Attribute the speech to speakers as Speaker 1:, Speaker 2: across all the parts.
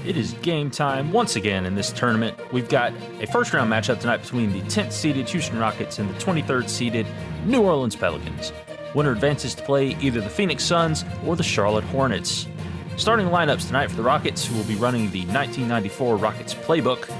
Speaker 1: It is game time once again in this tournament. We've got a first-round matchup tonight between the 10th-seeded Houston Rockets and the 23rd-seeded New Orleans Pelicans. Winner advances to play either the Phoenix Suns or the Charlotte Hornets. Starting lineups tonight for the Rockets, who will be running the 1994 Rockets playbook,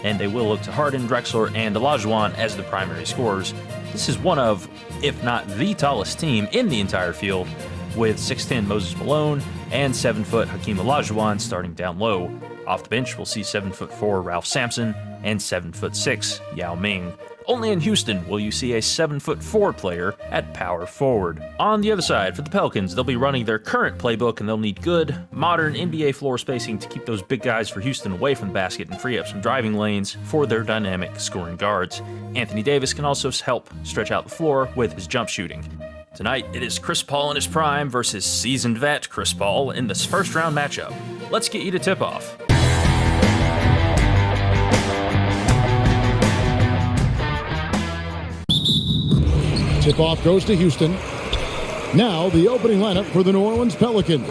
Speaker 1: and they will look to Harden, Drexler, and Olajuwon as the primary scorers. This is one of, if not the tallest team in the entire field, with 6'10" Moses Malone and 7' Hakeem Olajuwon starting down low. Off the bench, we'll see 7'4" Ralph Sampson and 7'6" Yao Ming. Only in Houston will you see a 7'4" player at power forward. On the other side, for the Pelicans, they'll be running their current playbook, and they'll need good, modern NBA floor spacing to keep those big guys for Houston away from the basket and free up some driving lanes for their dynamic scoring guards. Anthony Davis can also help stretch out the floor with his jump shooting. Tonight, it is Chris Paul in his prime versus seasoned vet Chris Paul in this first-round matchup. Let's get you to tip-off.
Speaker 2: Tip-off goes to Houston. Now, the opening lineup for the New Orleans Pelicans.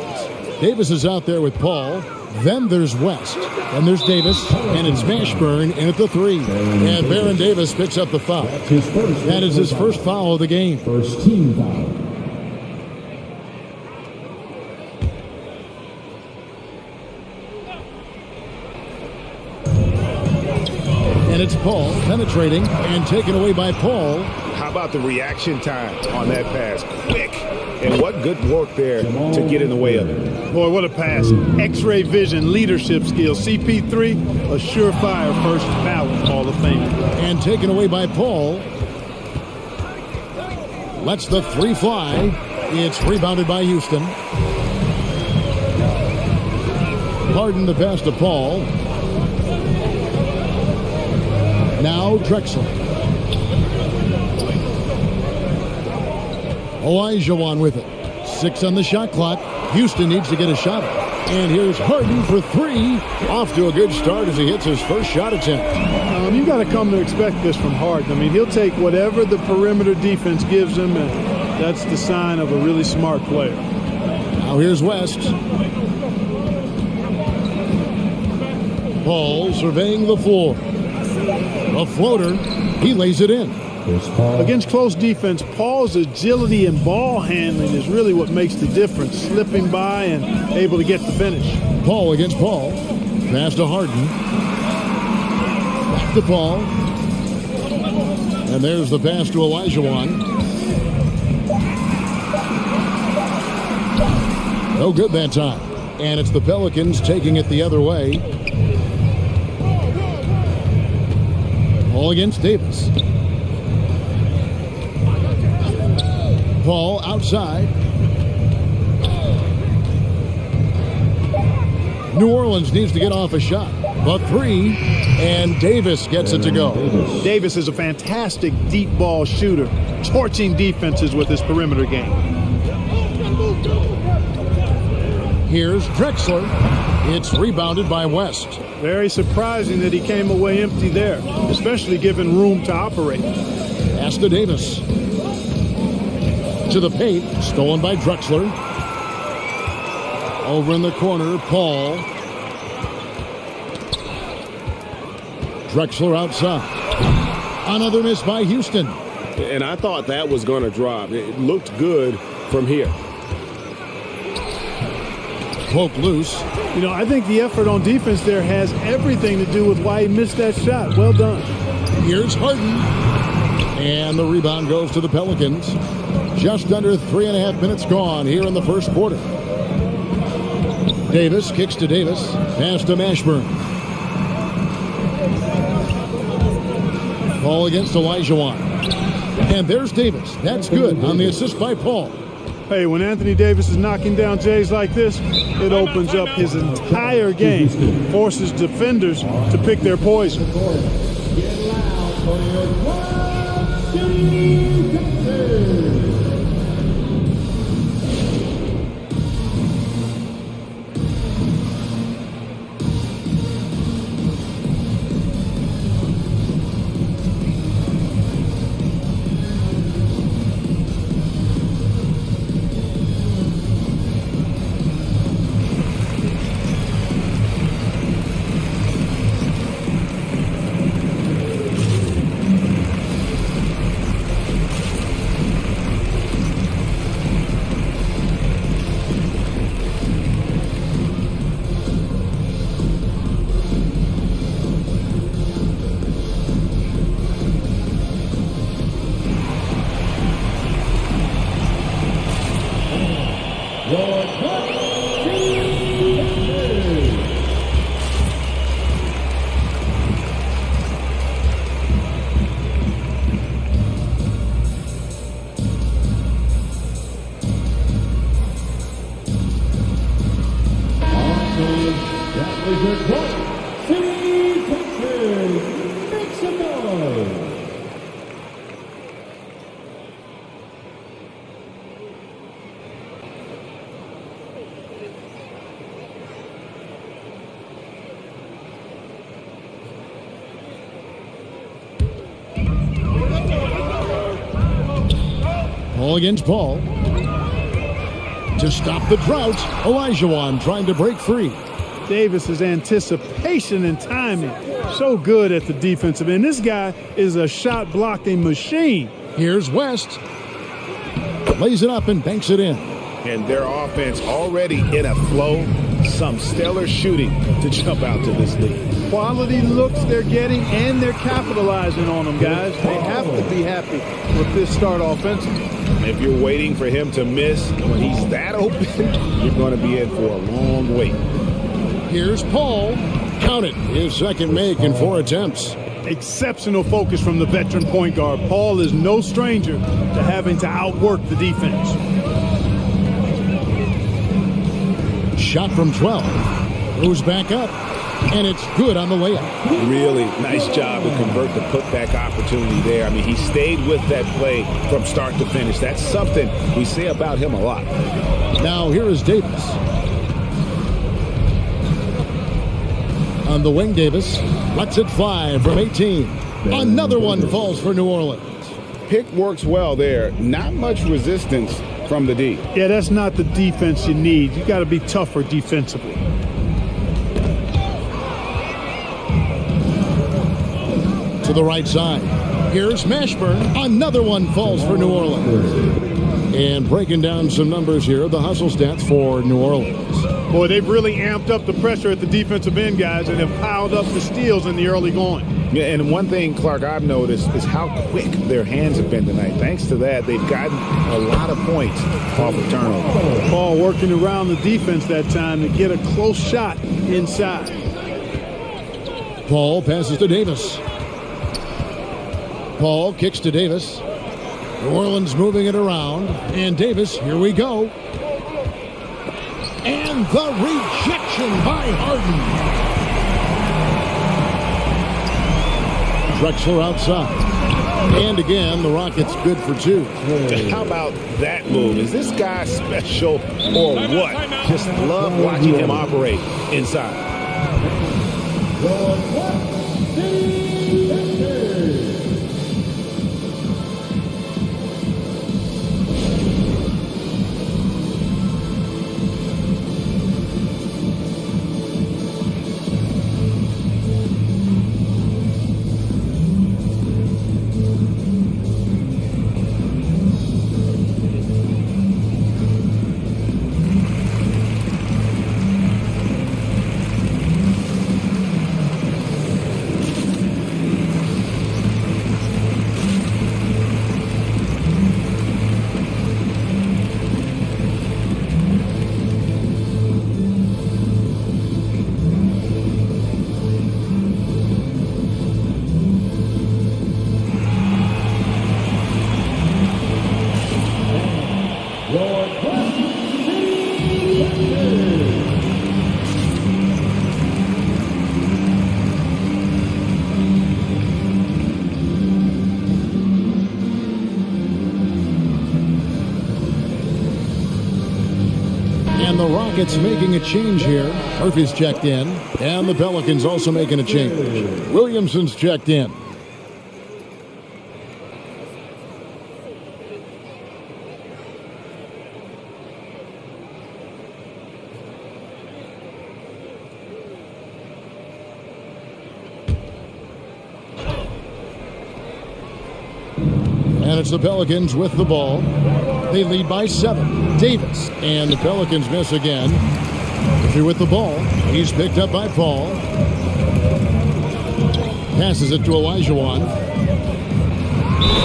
Speaker 2: Davis is out there with Paul. Then there's West. Then there's Davis. And it's Mashburn in at the 3. And Baron Davis picks up the foul. That is his first foul of the game.
Speaker 3: First team foul.
Speaker 2: And it's Paul penetrating and taken away by Paul.
Speaker 4: How about the reaction time on that pass? Quick. And what good work there to get in the way of it.
Speaker 5: Boy, what a pass. X-ray vision, leadership skills. CP3, a surefire first ballot Hall of Fame.
Speaker 2: And taken away by Paul. Lets the 3 fly. It's rebounded by Houston. Harden the pass to Paul. Now Drexler. Olajuwon with it. 6 on the shot clock. Houston needs to get a shot. And here's Harden for 3. Off to a good start as he hits his first shot attempt.
Speaker 5: You got to come to expect this from Harden. I mean, he'll take whatever the perimeter defense gives him, and that's the sign of a really smart player.
Speaker 2: Now here's West. Paul surveying the floor. A floater. He lays it in.
Speaker 5: Against close defense, Paul's agility and ball handling is really what makes the difference. Slipping by and able to get the finish.
Speaker 2: Paul against Paul. Pass to Harden. Back to Paul. And there's the pass to Olajuwon. No good that time. And it's the Pelicans taking it the other way. Paul against Davis. Paul outside. New Orleans needs to get off a shot. A 3, and Davis gets it to go.
Speaker 5: Davis is a fantastic deep ball shooter, torching defenses with his perimeter game.
Speaker 2: Here's Drexler. It's rebounded by West.
Speaker 5: Very surprising that he came away empty there, especially given room to operate.
Speaker 2: Pass to Davis. To the paint, stolen by Drexler. Over in the corner, Paul. Drexler outside. Another miss by Houston.
Speaker 4: And I thought that was going to drop. It looked good from here.
Speaker 2: Poke loose.
Speaker 5: You know, I think the effort on defense there has everything to do with why he missed that shot. Well done.
Speaker 2: Here's Harden. And the rebound goes to the Pelicans. Just under 3.5 minutes gone here in the first quarter. Davis kicks to Davis. Pass to Mashburn. Paul against Olajuwon. And there's Davis. That's good on the assist by Paul.
Speaker 5: Hey, when Anthony Davis is knocking down Jays like this, it opens up his entire game. Forces defenders to pick their poison.
Speaker 2: Paul against Paul. To stop the drought, Olajuwon trying to break free.
Speaker 5: Davis's anticipation and timing, so good at the defensive end. This guy is a shot blocking machine.
Speaker 2: Here's West. Lays it up and banks it in.
Speaker 4: And their offense already in a flow. Some stellar shooting to jump out to this lead.
Speaker 5: Quality looks they're getting, and they're capitalizing on them, guys. They have to be happy with this start offensively.
Speaker 4: If you're waiting for him to miss when he's that open, you're going to be in for a long wait.
Speaker 2: Here's Paul. Count it. His second make in 4 attempts.
Speaker 5: Exceptional focus from the veteran point guard. Paul is no stranger to having to outwork the defense.
Speaker 2: Shot from 12. Goes back up. And it's good on the layup.
Speaker 4: Really nice job to convert the putback opportunity there. I mean, he stayed with that play from start to finish. That's something we say about him a lot.
Speaker 2: Now here is Davis. On the wing, Davis lets it fly from 18. Another one falls for New Orleans.
Speaker 4: Pick works well there. Not much resistance from the D.
Speaker 5: Yeah, that's not the defense you need. You got to be tougher defensively.
Speaker 2: To the right side. Here's Mashburn. Another one falls for New Orleans. And breaking down some numbers here, the hustle stats for New Orleans.
Speaker 5: Boy, they've really amped up the pressure at the defensive end, guys, and have piled up the steals in the early going.
Speaker 4: Yeah, and one thing, Clark, I've noticed is how quick their hands have been tonight. Thanks to that, they've gotten a lot of points off of turnover.
Speaker 5: Paul working around the defense that time to get a close shot inside.
Speaker 2: Paul passes to Davis. Paul kicks to Davis. New Orleans moving it around. And Davis, here we go. And the rejection by Harden. Drexler outside. And again, the Rockets good for 2.
Speaker 4: How about that move? Is this guy special or what? Just love watching him operate inside.
Speaker 2: And the Rockets making a change here. Murphy's checked in. And the Pelicans also making a change. Williamson's checked in. And it's the Pelicans with the ball. They lead by 7. Davis. And the Pelicans miss again. Murphy with the ball. He's picked up by Paul. Passes it to Olajuwon.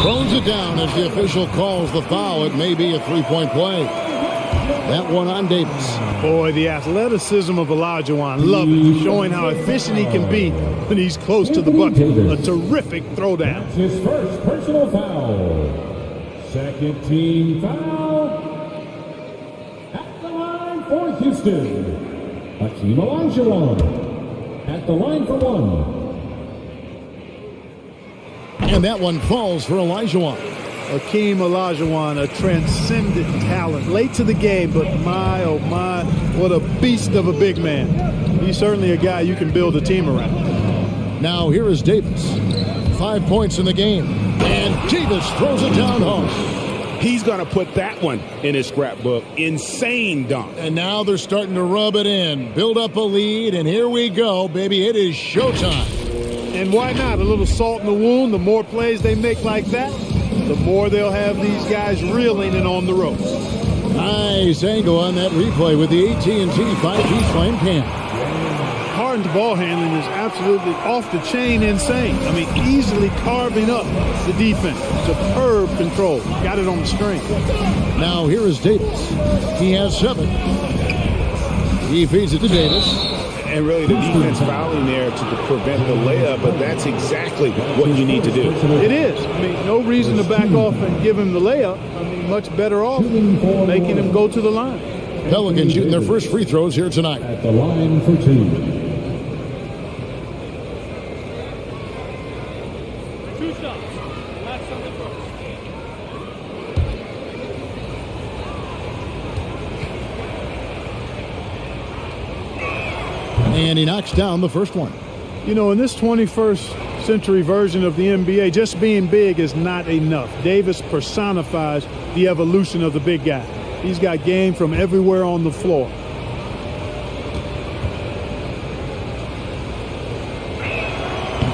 Speaker 2: Throws it down as the official calls the foul. It may be a three-point play. That one on Davis.
Speaker 5: Boy, the athleticism of Olajuwon. Love it. Showing how efficient he can be when he's close to the bucket. A terrific throwdown.
Speaker 3: His first personal foul. Second team foul. At the line for Houston, Hakeem Olajuwon. at the line for one.
Speaker 2: And that one falls for Olajuwon.
Speaker 5: Hakeem Olajuwon, a transcendent talent. Late to the game, but my, oh my, what a beast of a big man. He's certainly a guy you can build a team around.
Speaker 2: Now here is Davis. 5 points in the game. And Davis throws it down hard.
Speaker 4: He's going to put that one in his scrapbook. Insane dunk.
Speaker 2: And now they're starting to rub it in. Build up a lead, and here we go, baby. It is showtime.
Speaker 5: And why not? A little salt in the wound. The more plays they make like that, the more they'll have these guys reeling and on the ropes.
Speaker 2: Nice angle on that replay with the AT&T 5G Flame Cam.
Speaker 5: Harden's ball handling is absolutely off the chain insane. I mean, easily carving up the defense. Superb control. Got it on the string.
Speaker 2: Now here is Davis. He has 7. He feeds it to Davis.
Speaker 4: And really the defense fouling there to prevent the layup, but that's exactly what you need to do.
Speaker 5: It is. I mean, no reason to back off and give him the layup. I mean, much better off making him go to the line.
Speaker 2: Pelicans shooting their first free throws here tonight.
Speaker 3: At the line for 2.
Speaker 2: And he knocks down the first one.
Speaker 5: You know, in this 21st century version of the NBA, just being big is not enough. Davis personifies the evolution of the big guy. He's got game from everywhere on the floor.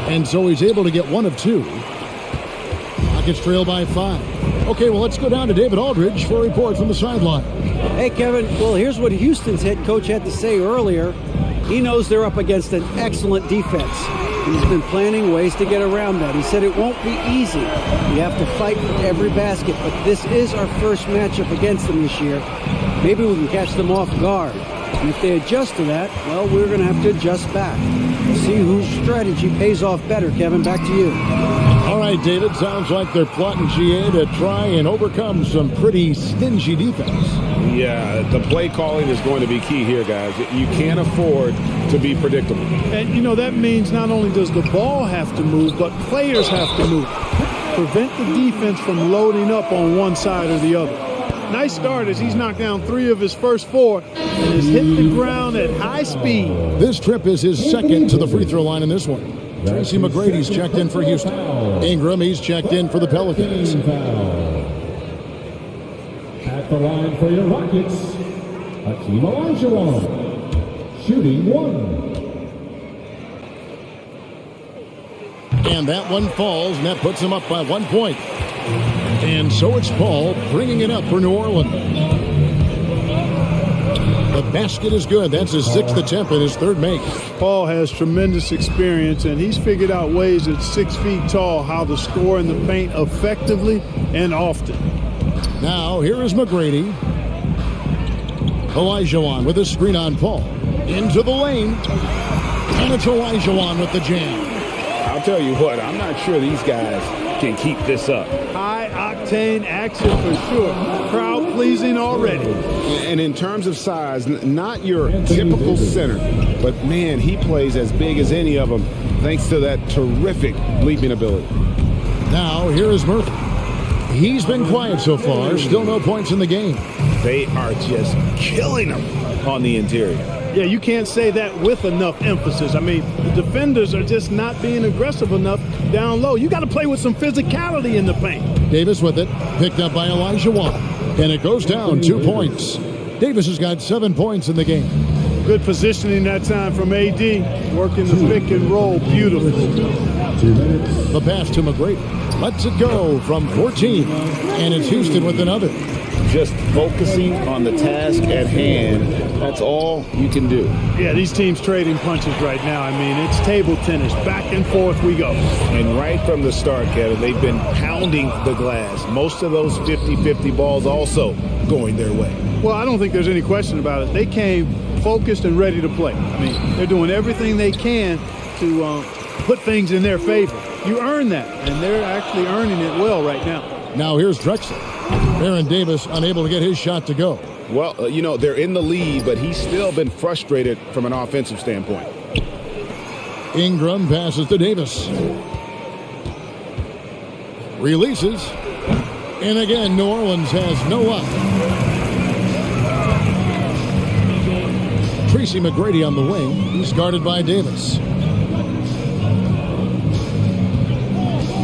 Speaker 2: And so he's able to get 1 of 2. Rockets trail by 5. Okay, well, let's go down to David Aldridge for a report from the sideline.
Speaker 6: Hey, Kevin. Well, here's what Houston's head coach had to say earlier. He knows they're up against an excellent defense. He's been planning ways to get around that. He said it won't be easy. You have to fight for every basket, but this is our first matchup against them this year. Maybe we can catch them off guard. And if they adjust to that, well, we're going to have to adjust back. We'll see whose strategy pays off better, Kevin. Back to you.
Speaker 2: All right, David. Sounds like they're plotting GA to try and overcome some pretty stingy defense.
Speaker 4: Yeah, the play calling is going to be key here, guys. You can't afford to be predictable.
Speaker 5: And, you know, that means not only does the ball have to move, but players have to move. Prevent the defense from loading up on one side or the other. Nice start as he's knocked down 3 of his first 4 and has hit the ground at high speed.
Speaker 2: This trip is his second to the free throw line in this one. Tracy McGrady's checked in for Houston. Ingram, he's checked in for the Pelicans.
Speaker 3: At the line for your Rockets, Hakeem Olajuwon, shooting 1.
Speaker 2: And that one falls, and that puts him up by 1 point. And so it's Paul bringing it up for New Orleans. The basket is good. That's his 6th attempt and his 3rd make.
Speaker 5: Paul has tremendous experience, and he's figured out ways at 6 feet tall how to score in the paint effectively and often.
Speaker 2: Now, here is McGrady. Olajuwon with a screen on Paul. Into the lane. And it's Olajuwon with the jam.
Speaker 4: I'll tell you what, I'm not sure these guys can keep this up.
Speaker 5: High-octane action for sure. Crowd pleasing already.
Speaker 4: And in terms of size, not your typical center, but man, he plays as big as any of them thanks to that terrific leaping ability.
Speaker 2: Now, here is Murphy. He's been quiet so far. Still no points in the game.
Speaker 4: They are just killing them on the interior.
Speaker 5: Yeah, you can't say that with enough emphasis. I mean, the defenders are just not being aggressive enough down low. You got to play with some physicality in the paint.
Speaker 2: Davis with it. Picked up by Olajuwon. And it goes down 2 points. Davis has got 7 points in the game.
Speaker 5: Good positioning that time from AD. Working the pick and roll beautifully.
Speaker 3: 2 minutes.
Speaker 2: The pass to McGrady. Lets it go from 14. And it's Houston with another.
Speaker 4: Just focusing on the task at hand. That's all you can do.
Speaker 5: Yeah, these teams trading punches right now. I mean, it's table tennis. Back and forth we go.
Speaker 4: And right from the start, Kevin, they've been pounding the glass. Most of those 50-50 balls also going their way.
Speaker 5: Well, I don't think there's any question about it. They came focused and ready to play. I mean, they're doing everything they can to put things in their favor. You earn that, and they're actually earning it well right now.
Speaker 2: Now here's Drexler. Aaron Davis unable to get his shot to go.
Speaker 4: Well, you know, they're in the lead, but he's still been frustrated from an offensive standpoint.
Speaker 2: Ingram passes to Davis. Releases. And again, New Orleans has no up. Tracy McGrady on the wing. He's guarded by Davis.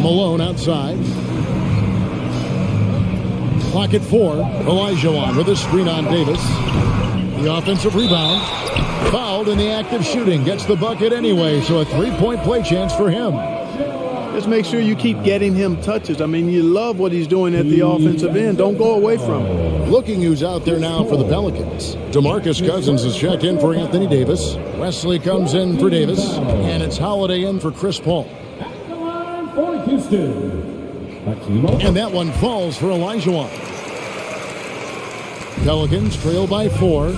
Speaker 2: Malone outside. Clock at 4. Olajuwon with a screen on Davis. The offensive rebound. Fouled in the act of shooting. Gets the bucket anyway, so a three-point play chance for him.
Speaker 5: Just make sure you keep getting him touches. I mean, you love what he's doing at the offensive end. Don't go away from him.
Speaker 2: Looking who's out there now for the Pelicans. DeMarcus Cousins is checked in for Anthony Davis. Wesley comes in for Davis. And it's Holiday in for Chris Paul. And that one falls for Olajuwon. Pelicans trail by 4.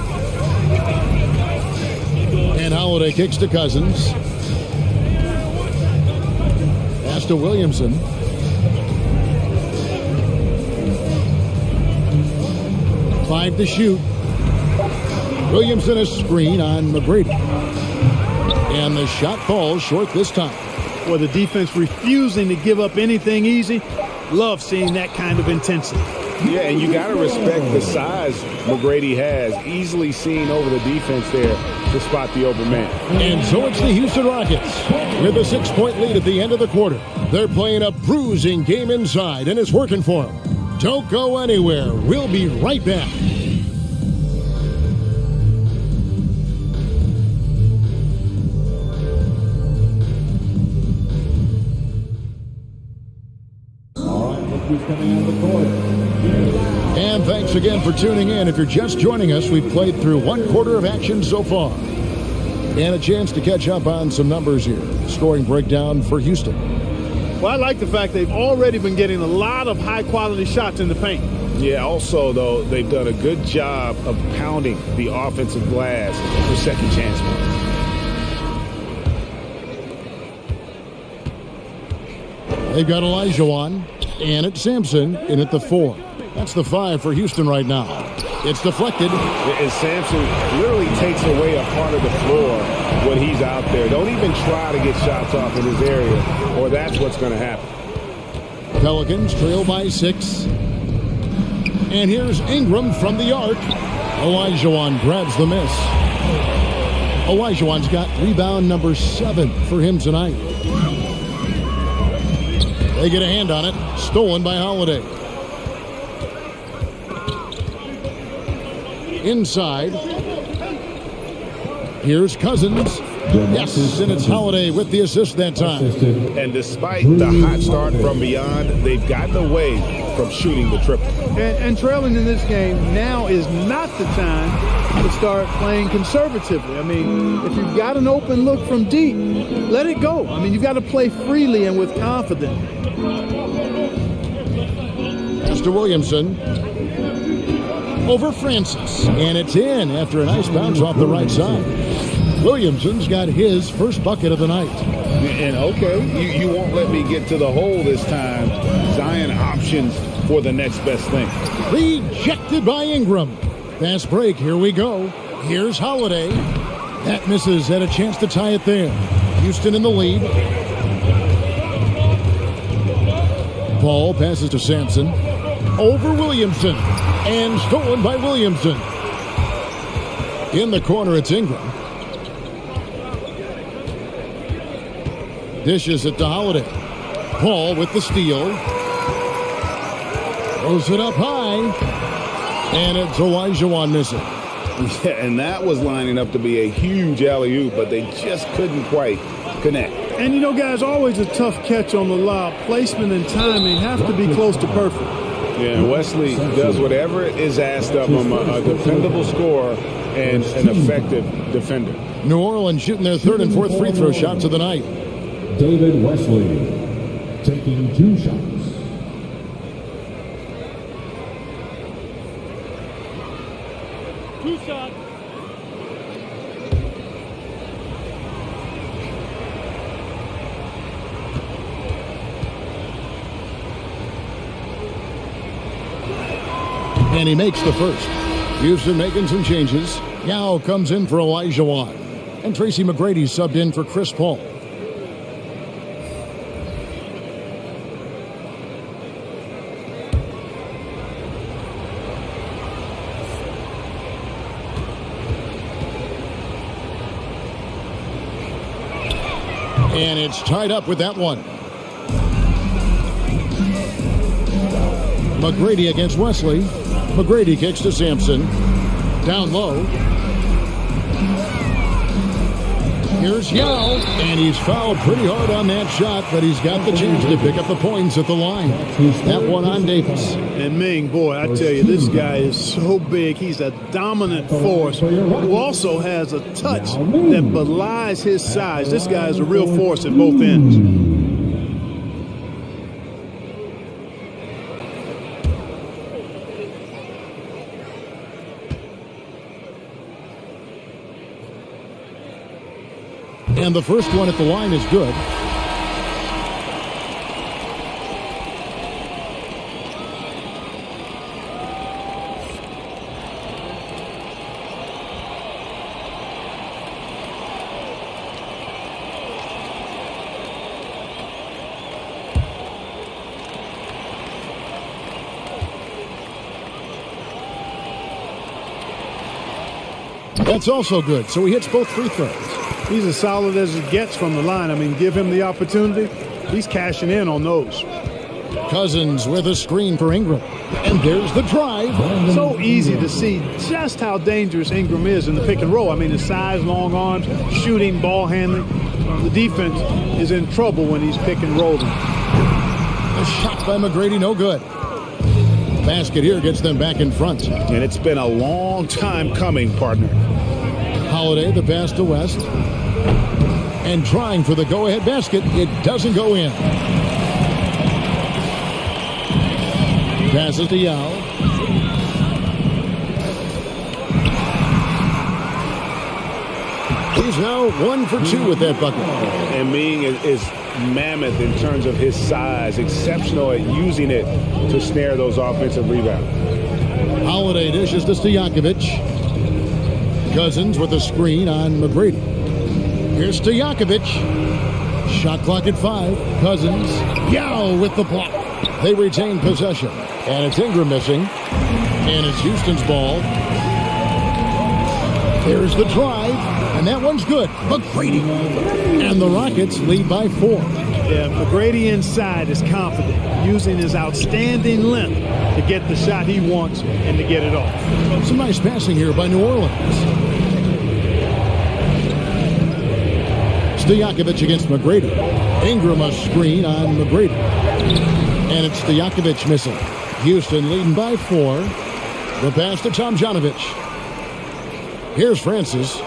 Speaker 2: And Holiday kicks to Cousins. Pass to Williamson. Five to shoot. Williamson a screen on McGrady. And the shot falls short this time.
Speaker 5: Well, the defense refusing to give up anything easy. Love seeing that kind of intensity.
Speaker 4: Yeah, and you got to respect the size McGrady has. Easily seen over the defense there to spot the open man.
Speaker 2: And so it's the Houston Rockets with a 6-point lead at the end of the quarter. They're playing a bruising game inside, and it's working for them. Don't go anywhere. We'll be right back. And thanks again for tuning in. If you're just joining us, we've played through one quarter of action so far. And a chance to catch up on some numbers here. Scoring breakdown for Houston.
Speaker 5: Well, I like the fact they've already been getting a lot of high-quality shots in the paint.
Speaker 4: Yeah, also, though, they've done a good job of pounding the offensive glass for second chance points.
Speaker 2: They've got Olajuwon, and it's Sampson in at the 4. That's the 5 for Houston right now. It's deflected.
Speaker 4: And Sampson literally takes away a part of the floor when he's out there. Don't even try to get shots off in his area, or that's what's going to happen.
Speaker 2: Pelicans trail by 6. And here's Ingram from the arc. Olajuwon grabs the miss. Olajuwon's got rebound number 7 for him tonight. They get a hand on it. Stolen by Holiday. Inside. Here's Cousins. Yes, and it's Holiday with the assist that time.
Speaker 4: And despite the hot start from beyond, they've gotten away from shooting the triple.
Speaker 5: And trailing in this game, now is not the time to start playing conservatively. I mean, if you've got an open look from deep, let it go. I mean, you've got to play freely and with confidence.
Speaker 2: Mr. Williamson. Over Francis. And it's in after a nice bounce off the right side. Williamson's got his first bucket of the night.
Speaker 4: And okay, you won't let me get to the hole this time. Zion options for the next best thing.
Speaker 2: Rejected by Ingram. Fast break, here we go. Here's Holiday. That misses, had a chance to tie it there. Houston in the lead. Paul passes to Sampson. Over Williamson. And stolen by Williamson. In the corner, it's Ingram. Dishes it to Holiday. Paul with the steal. Throws it up high. And it's Olajuwon missing.
Speaker 4: Yeah, and that was lining up to be a huge alley-oop, but they just couldn't quite connect.
Speaker 5: And, you know, guys, always a tough catch on the lob. Placement and timing have to be close to perfect.
Speaker 4: Yeah, Wesley does whatever is asked of him, a dependable scorer and an effective defender.
Speaker 2: New Orleans shooting their third and fourth free throw shots of the night.
Speaker 3: David Wesley taking 2 shots.
Speaker 2: And he makes the first. Houston making some changes. Yao comes in for Olajuwon. And Tracy McGrady subbed in for Chris Paul. And it's tied up with that one. McGrady against Wesley. McGrady kicks to Sampson. Down low. Here's Yao, and he's fouled pretty hard on that shot, but he's got the chance to pick up the points at the line. That one on Davis.
Speaker 5: And Ming, boy, I tell you, this guy is so big. He's a dominant force who also has a touch that belies his size. This guy is a real force at both ends.
Speaker 2: And the first one at the line is good. That's also good. So he hits both free throws.
Speaker 5: He's as solid as it gets from the line. I mean, give him the opportunity. He's cashing in on those.
Speaker 2: Cousins with a screen for Ingram. And there's the drive.
Speaker 5: So easy to see just how dangerous Ingram is in the pick and roll. I mean, his size, long arms, shooting, ball handling. The defense is in trouble when he's pick and rolling.
Speaker 2: A shot by McGrady, no good. Basket here gets them back in front.
Speaker 4: And it's been a long time coming, partner.
Speaker 2: Holiday, the pass to West. And trying for the go-ahead basket. It doesn't go in. Passes to Yao. He's now 1 for 2 with that bucket.
Speaker 4: And Ming is mammoth in terms of his size. Exceptional at using it to snare those offensive rebounds.
Speaker 2: Holiday dishes to Stojakovic. Cousins with a screen on McGrady. Here's Stojakovic. Shot clock at 5. Cousins. Yao with the block. They retain possession. And it's Ingram missing. And it's Houston's ball. There's the drive. And that one's good. McGrady. And the Rockets lead by 4.
Speaker 5: Yeah, McGrady inside is confident, using his outstanding length to get the shot he wants and to get it off.
Speaker 2: Some nice passing here by New Orleans. Stojakovic against McGrady. Ingram a screen on McGrady. And it's Stojakovic missing. Houston leading by 4. The pass to Tomjanovich. Here's Francis.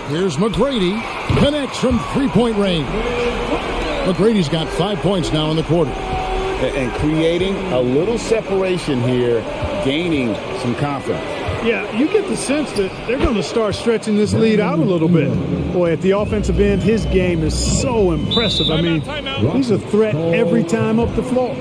Speaker 2: Here's McGrady. Connects from three-point range. McGrady's got 5 points now in the quarter.
Speaker 4: And creating a little separation here, gaining some confidence.
Speaker 5: Yeah, you get the sense that they're going to start stretching this lead out a little bit. Boy, at the offensive end, his game is so impressive. I mean, he's a threat every time up the floor.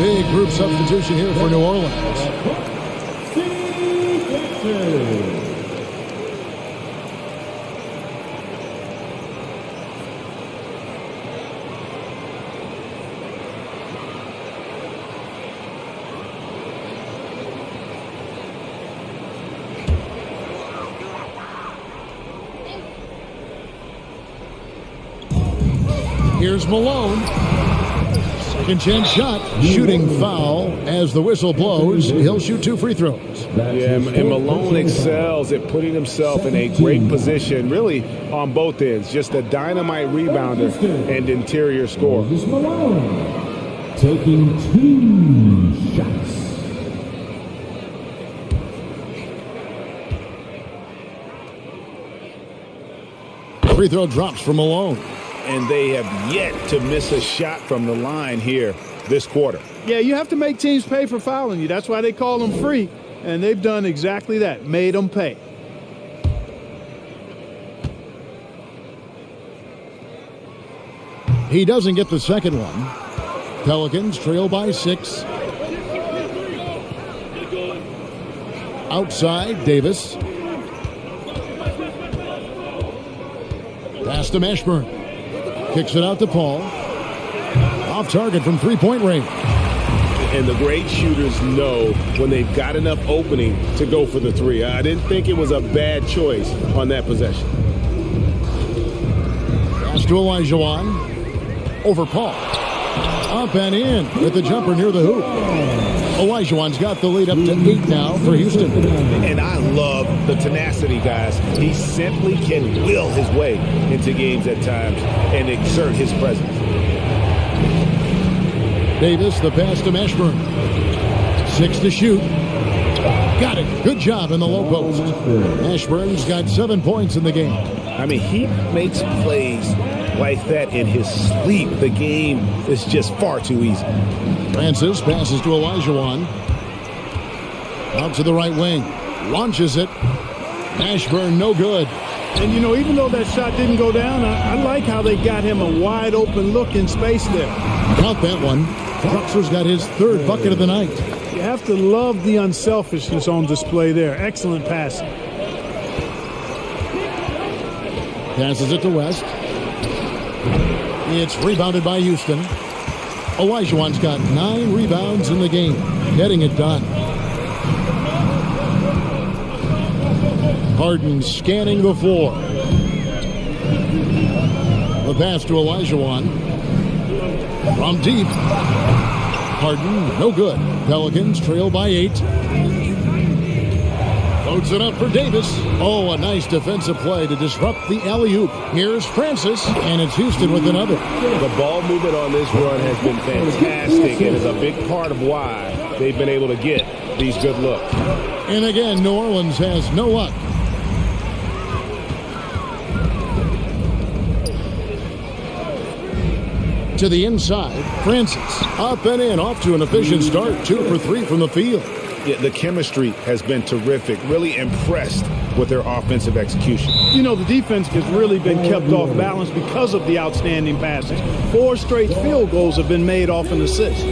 Speaker 2: Big group substitution here for New Orleans. Here's Malone. Second chance shot. Shooting foul as the whistle blows. He'll shoot 2 free throws.
Speaker 4: Yeah, and Malone excels at putting himself in a great position, really on both ends. Just a dynamite rebounder and interior scorer.
Speaker 3: Malone taking 2 shots.
Speaker 2: Free throw drops for Malone.
Speaker 4: And they have yet to miss a shot from the line here this quarter.
Speaker 5: Yeah, you have to make teams pay for fouling you. That's why they call them free. And they've done exactly that, made them pay.
Speaker 2: He doesn't get the second one. Pelicans trail by 6. Outside, Davis. Pass to Mashburn. Kicks it out to Paul. Off target from three-point range.
Speaker 4: And the great shooters know when they've got enough opening to go for the three. I didn't think it was a bad choice on that possession.
Speaker 2: Pass to Olajuwon. Over Paul. Up and in with the jumper near the hoop. Olajuwon's got the lead up to 8 now for Houston.
Speaker 4: And I love the tenacity, guys. He simply can will his way into games at times and exert his presence.
Speaker 2: Davis, the pass to Mashburn. 6 to shoot. Got it. Good job in the low post. Mashburn's got 7 points in the game.
Speaker 4: I mean, he makes plays like that in his sleep. The game is just far too easy.
Speaker 2: Francis passes to Olajuwon. Out to the right wing. Launches it. Mashburn, no good.
Speaker 5: And, you know, even though that shot didn't go down, I like how they got him a wide open look in space there.
Speaker 2: Count that one. Drexler's got his 3rd bucket of the night.
Speaker 5: You have to love the unselfishness on display there. Excellent passing.
Speaker 2: Passes it to West. It's rebounded by Houston. Olajuwon's got 9 rebounds in the game. Getting it done. Harden scanning the floor. The pass to Olajuwon. From deep. Harden, no good. Pelicans trail by 8. Loads it up for Davis. Oh, a nice defensive play to disrupt the alley-oop. Here's Francis, and it's Houston with another.
Speaker 4: The ball movement on this run has been fantastic and is a big part of why they've been able to get these good looks.
Speaker 2: And again, New Orleans has no luck. To the inside, Francis. Up and in, off to an efficient start. 2 for 3 from the field.
Speaker 4: Yeah, the chemistry has been terrific. Really impressed with their offensive execution.
Speaker 5: You know, the defense has really been kept off balance because of the outstanding passes. 4 straight field goals have been made off an assist.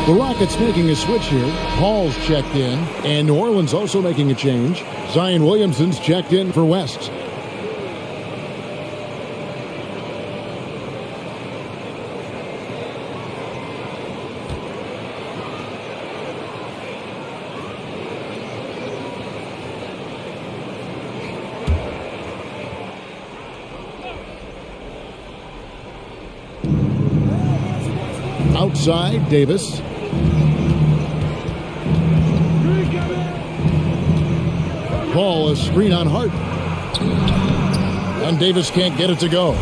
Speaker 2: The Rockets making a switch here. Paul's checked in, and New Orleans also making a change. Zion Williamson's checked in for West. Outside, Davis. Paul, a screen on Harden. And Davis can't get it to go.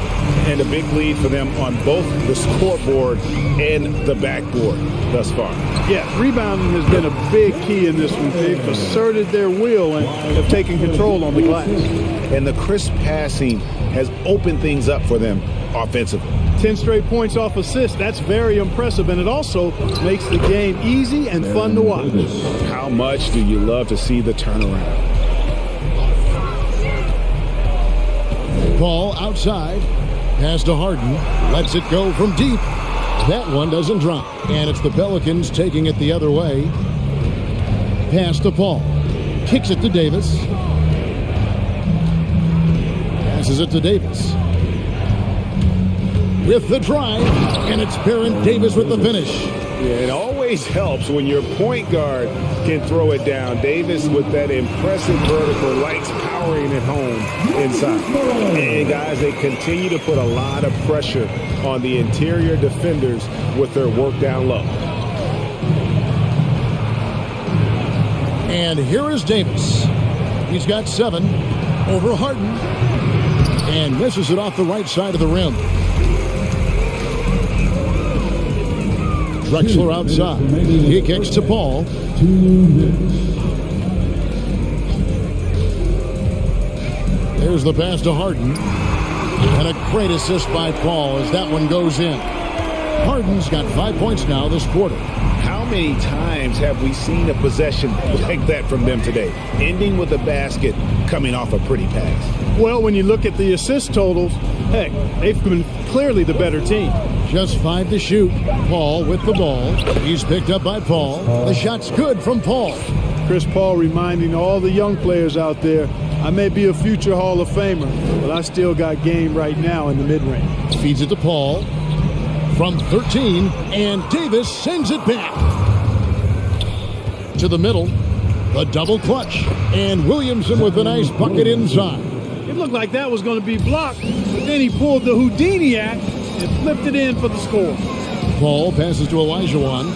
Speaker 4: And a big lead for them on both the scoreboard and the backboard thus far.
Speaker 5: Yeah, rebounding has been a big key in this one. They've asserted their will and have taken control on the glass.
Speaker 4: And the crisp passing has opened things up for them offensively.
Speaker 5: 10 straight points off assists. That's very impressive, and it also makes the game easy and fun to watch.
Speaker 4: How much do you love to see the turnaround?
Speaker 2: Paul outside. Pass to Harden. Lets it go from deep. That one doesn't drop. And it's the Pelicans taking it the other way. Pass to Paul. Kicks it to Davis. Passes it to Davis. With the drive. And it's Baron Davis with the finish.
Speaker 4: Yeah, it always helps when your point guard can throw it down. Davis with that impressive vertical likes powering it home inside. And guys, they continue to put a lot of pressure on the interior defenders with their work down low.
Speaker 2: And here is Davis. He's got 7 over Harden. And misses it off the right side of the rim. Drexler outside. He kicks to Paul.
Speaker 3: 2 minutes.
Speaker 2: There's the pass to Harden. And a great assist by Paul as that one goes in. Harden's got 5 points now this quarter.
Speaker 4: How many times have we seen a possession like that from them today? Ending with a basket, coming off a pretty pass.
Speaker 5: Well, when you look at the assist totals, heck, they've been clearly the better team.
Speaker 2: Just 5 to shoot. Paul with the ball. He's picked up by Paul. The shot's good from Paul.
Speaker 5: Chris Paul reminding all the young players out there, I may be a future Hall of Famer, but I still got game right now in the mid-range.
Speaker 2: Feeds it to Paul. From 13, and Davis sends it back. To the middle. The double clutch. And Williamson with a nice bucket inside.
Speaker 5: It looked like that was going to be blocked, but then he pulled the Houdini act and flipped it in for the score.
Speaker 2: Paul passes to Olajuwon.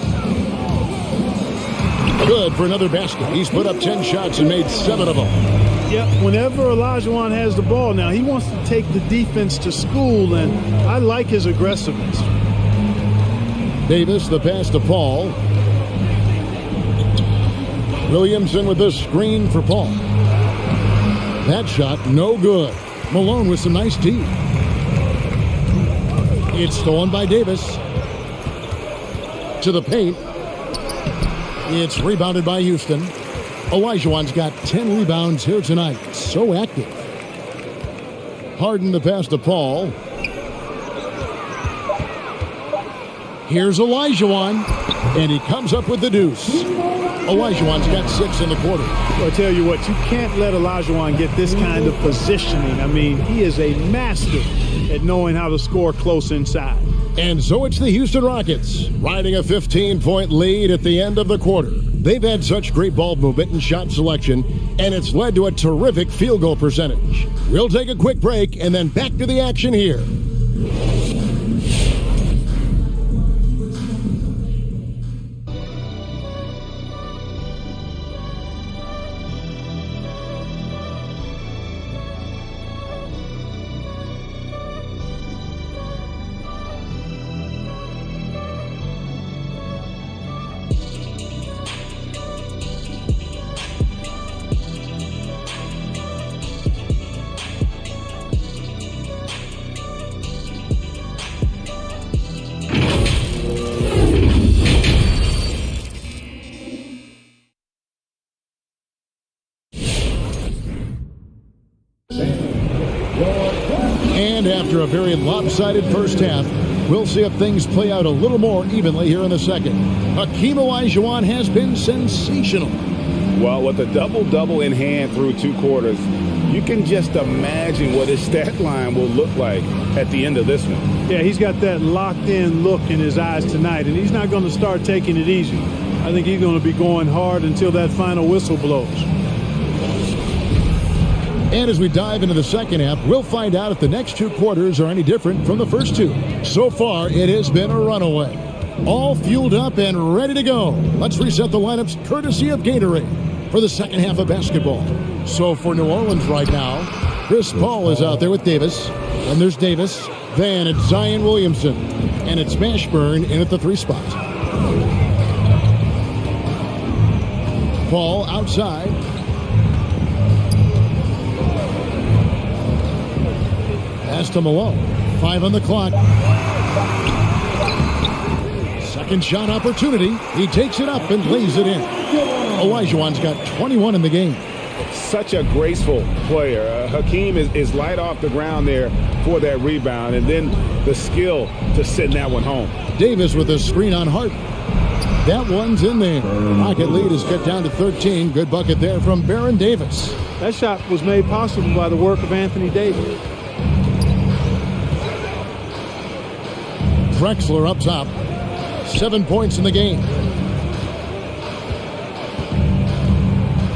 Speaker 2: Good for another basket. He's put up 10 shots and made 7 of them.
Speaker 5: Yep, whenever Olajuwon has the ball now, he wants to take the defense to school, and I like his aggressiveness.
Speaker 2: Davis, the pass to Paul. Williamson with the screen for Paul. That shot, no good. Malone with some nice D. It's stolen by Davis. To the paint. It's rebounded by Houston. Olajuwon's got 10 rebounds here tonight. So active. Harden the pass to Paul. Here's Olajuwon. And he comes up with the deuce. Olajuwon's got 6 in the quarter.
Speaker 5: Well, I tell you what, you can't let Olajuwon get this kind of positioning. I mean, he is a master at knowing how to score close inside.
Speaker 2: And so it's the Houston Rockets riding a 15-point lead at the end of the quarter. They've had such great ball movement and shot selection, and it's led to a terrific field goal percentage. We'll take a quick break and then back to the action here. And after a very lopsided first half, we'll see if things play out a little more evenly here in the second. Hakeem Olajuwon has been sensational.
Speaker 4: Well, with a double-double in hand through 2 quarters, you can just imagine what his stat line will look like at the end of this one.
Speaker 5: Yeah, he's got that locked-in look in his eyes tonight, and he's not going to start taking it easy. I think he's going to be going hard until that final whistle blows.
Speaker 2: And as we dive into the second half, we'll find out if the next 2 quarters are any different from the first 2. So far, it has been a runaway. All fueled up and ready to go. Let's reset the lineups courtesy of Gatorade. for the second half of basketball. So for New Orleans right now, Chris Paul is out there with Davis. And there's Davis. Then it's Zion Williamson. And it's Mashburn in at the 3 spot. Paul outside. Pass to Malone. 5 on the clock. Second shot opportunity. He takes it up and lays it in. Olajuwon's got 21 in the game.
Speaker 4: Such a graceful player. Hakeem is light off the ground there for that rebound, and then the skill to send that one home.
Speaker 2: Davis with a screen on Harden. That one's in there. Rocket lead is cut down to 13. Good bucket there from Baron Davis.
Speaker 5: That shot was made possible by the work of Anthony Davis.
Speaker 2: Drexler up top. 7 points in the game.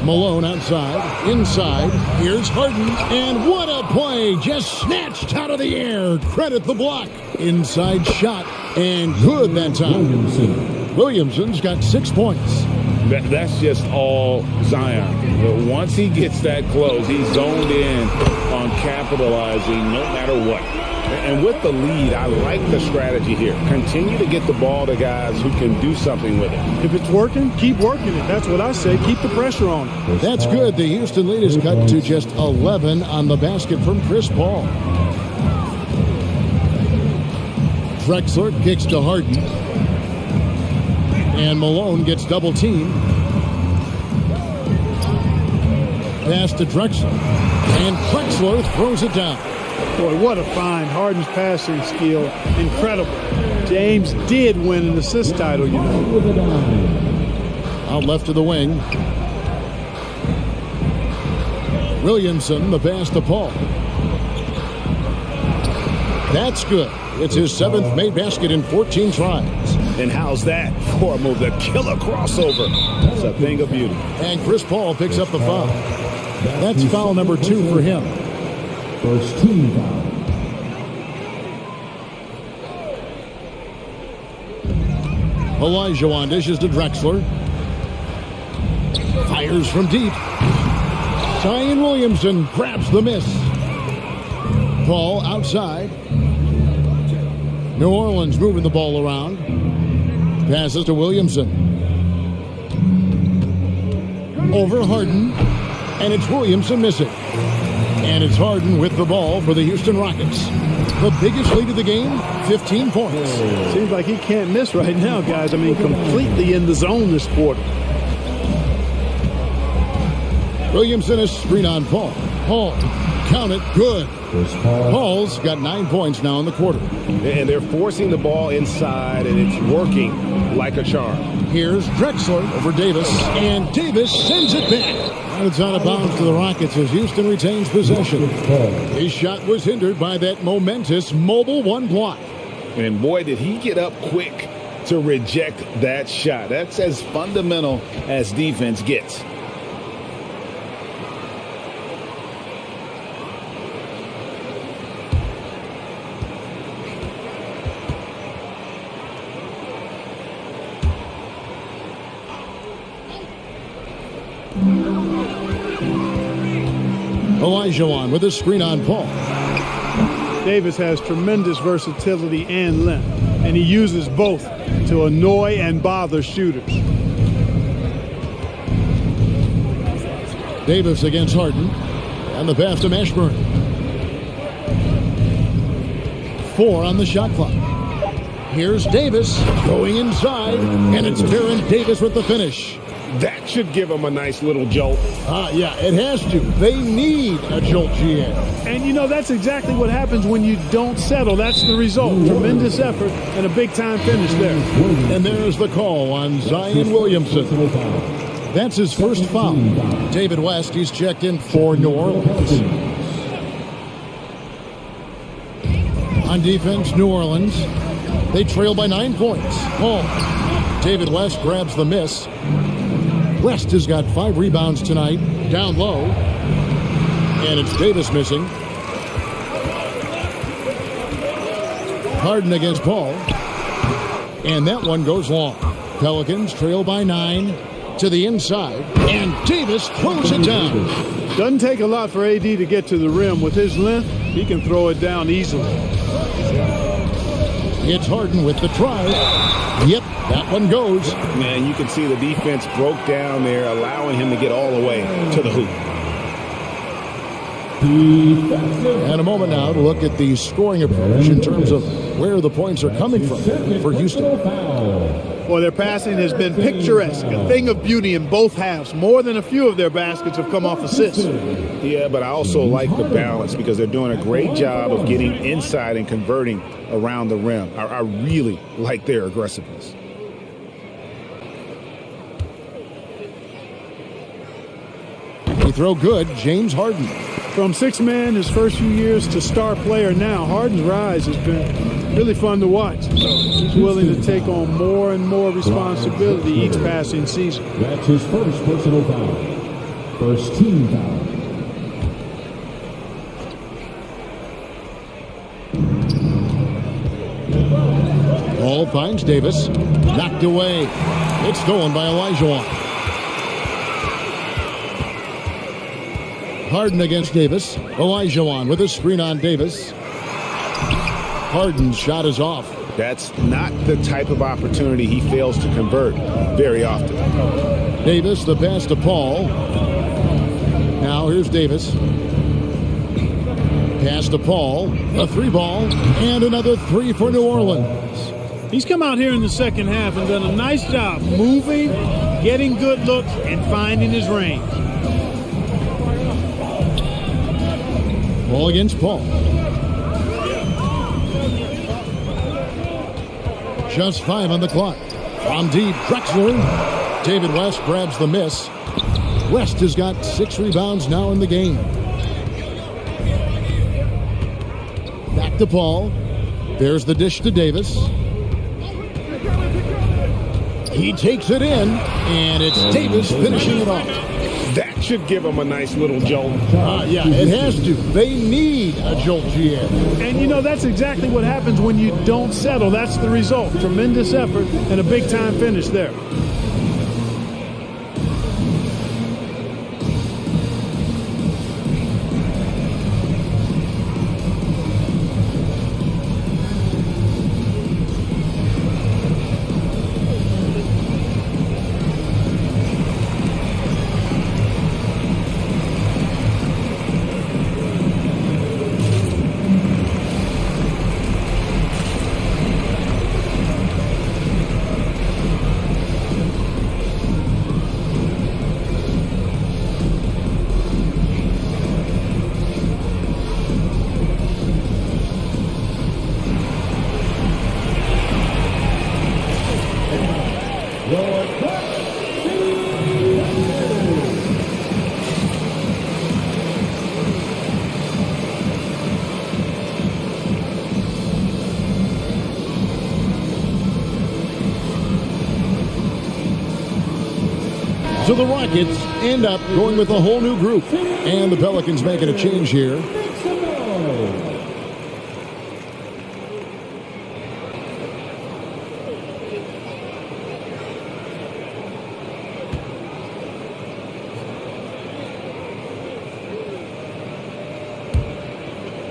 Speaker 2: Malone outside. Inside. Here's Harden. And what a play. Just snatched out of the air. Credit the block. Inside shot. And good that time. Williamson's got 6 points.
Speaker 4: That's just all Zion. But once he gets that close, he's zoned in on capitalizing no matter what. And with the lead, I like the strategy here. Continue to get the ball to guys who can do something with it.
Speaker 5: If it's working, keep working it. That's what I say. Keep the pressure on.
Speaker 2: That's good. The Houston lead is cut to just 11 on the basket from Chris Paul. Drexler kicks to Harden. And Malone gets double teamed. Pass to Drexler. And Drexler throws it down.
Speaker 5: Boy, what a find. Harden's passing skill. Incredible. James did win an assist title, you know.
Speaker 2: Out left to the wing. Williamson, the pass to Paul. That's good. It's his 7th made basket in 14 tries.
Speaker 4: And how's that for a move? The killer crossover. It's a thing of beauty.
Speaker 2: And Chris Paul picks up the foul. That's foul number 2 for him.
Speaker 3: First team foul.
Speaker 2: Olajuwon dishes to Drexler. Fires from deep. Zion Williamson grabs the miss. Paul outside. New Orleans moving the ball around. Passes to Williamson. Over Harden. And it's Williamson missing. And it's Harden with the ball for the Houston Rockets. The biggest lead of the game, 15 points.
Speaker 5: Seems like he can't miss right now, guys. I mean, completely in the zone this quarter.
Speaker 2: Williamson is screen on Paul. Paul, count it, good. Paul's got 9 points now in the quarter.
Speaker 4: And they're forcing the ball inside, and it's working like a charm.
Speaker 2: Here's Drexler over Davis, and Davis sends it back. And it's out of bounds to the Rockets as Houston retains possession. His shot was hindered by that momentous mobile 1 block.
Speaker 4: And boy, did he get up quick to reject that shot. That's as fundamental as defense gets.
Speaker 2: Olajuwon with a screen on Paul.
Speaker 5: Davis has tremendous versatility and length, and he uses both to annoy and bother shooters.
Speaker 2: Davis against Harden, and the pass to Mashburn. 4 on the shot clock. Here's Davis going inside, and it's Baron Davis with the finish.
Speaker 4: That should give them a nice little jolt.
Speaker 2: Yeah, it has to. They need a jolt, GM.
Speaker 5: And, you know, that's exactly what happens when you don't settle. That's the result. Tremendous effort and a big-time finish there.
Speaker 2: And there's the call on Zion Williamson. That's his first foul. David West, he's checked in for New Orleans. On defense, New Orleans. They trail by 9 points. David West grabs the miss. West has got 5 rebounds tonight, down low. And it's Davis missing. Harden against Paul. And that one goes long. Pelicans trail by 9. to the inside, and Davis throws it down.
Speaker 5: Doesn't take a lot for AD to get to the rim. With his length, he can throw it down easily.
Speaker 2: It's Harden with the try. Yep, that one goes.
Speaker 4: Man, you can see the defense broke down there, allowing him to get all the way to the hoop.
Speaker 2: And a moment now to look at the scoring approach in terms of where the points are coming from for Houston.
Speaker 5: Well, their passing has been picturesque, a thing of beauty in both halves. More than a few of their baskets have come off assists.
Speaker 4: Yeah, but I also like the balance because they're doing a great job of getting inside and converting around the rim. I really like their aggressiveness.
Speaker 2: He throw good, James Harden.
Speaker 5: From sixth man his first few years to star player now, Harden's rise has been really fun to watch. He's willing to take on more and more responsibility each passing season.
Speaker 3: That's his first personal foul. First team foul.
Speaker 2: Ball finds Davis. Knocked away. It's stolen by Olajuwon. Harden against Davis. Olajuwon with a screen on Davis. Harden's shot is off.
Speaker 4: That's not the type of opportunity he fails to convert very often.
Speaker 2: Davis, the pass to Paul. Now here's Davis. Pass to Paul. A three ball. And another three for New Orleans.
Speaker 5: He's come out here in the second half and done a nice job moving, getting good looks, and finding his range.
Speaker 2: Ball against Paul. Just 5 on the clock. From deep, Drexler. David West grabs the miss. West has got 6 rebounds now in the game. Back to Paul. There's the dish to Davis. He takes it in, and it's Davis finishing it off.
Speaker 4: That should give them a nice little jolt.
Speaker 2: Yeah, it has to. They need a jolt, GM.
Speaker 5: And, you know, that's exactly what happens when you don't settle. That's the result. Tremendous effort and a big-time finish there.
Speaker 2: So the Rockets end up going with a whole new group. And the Pelicans making a change here.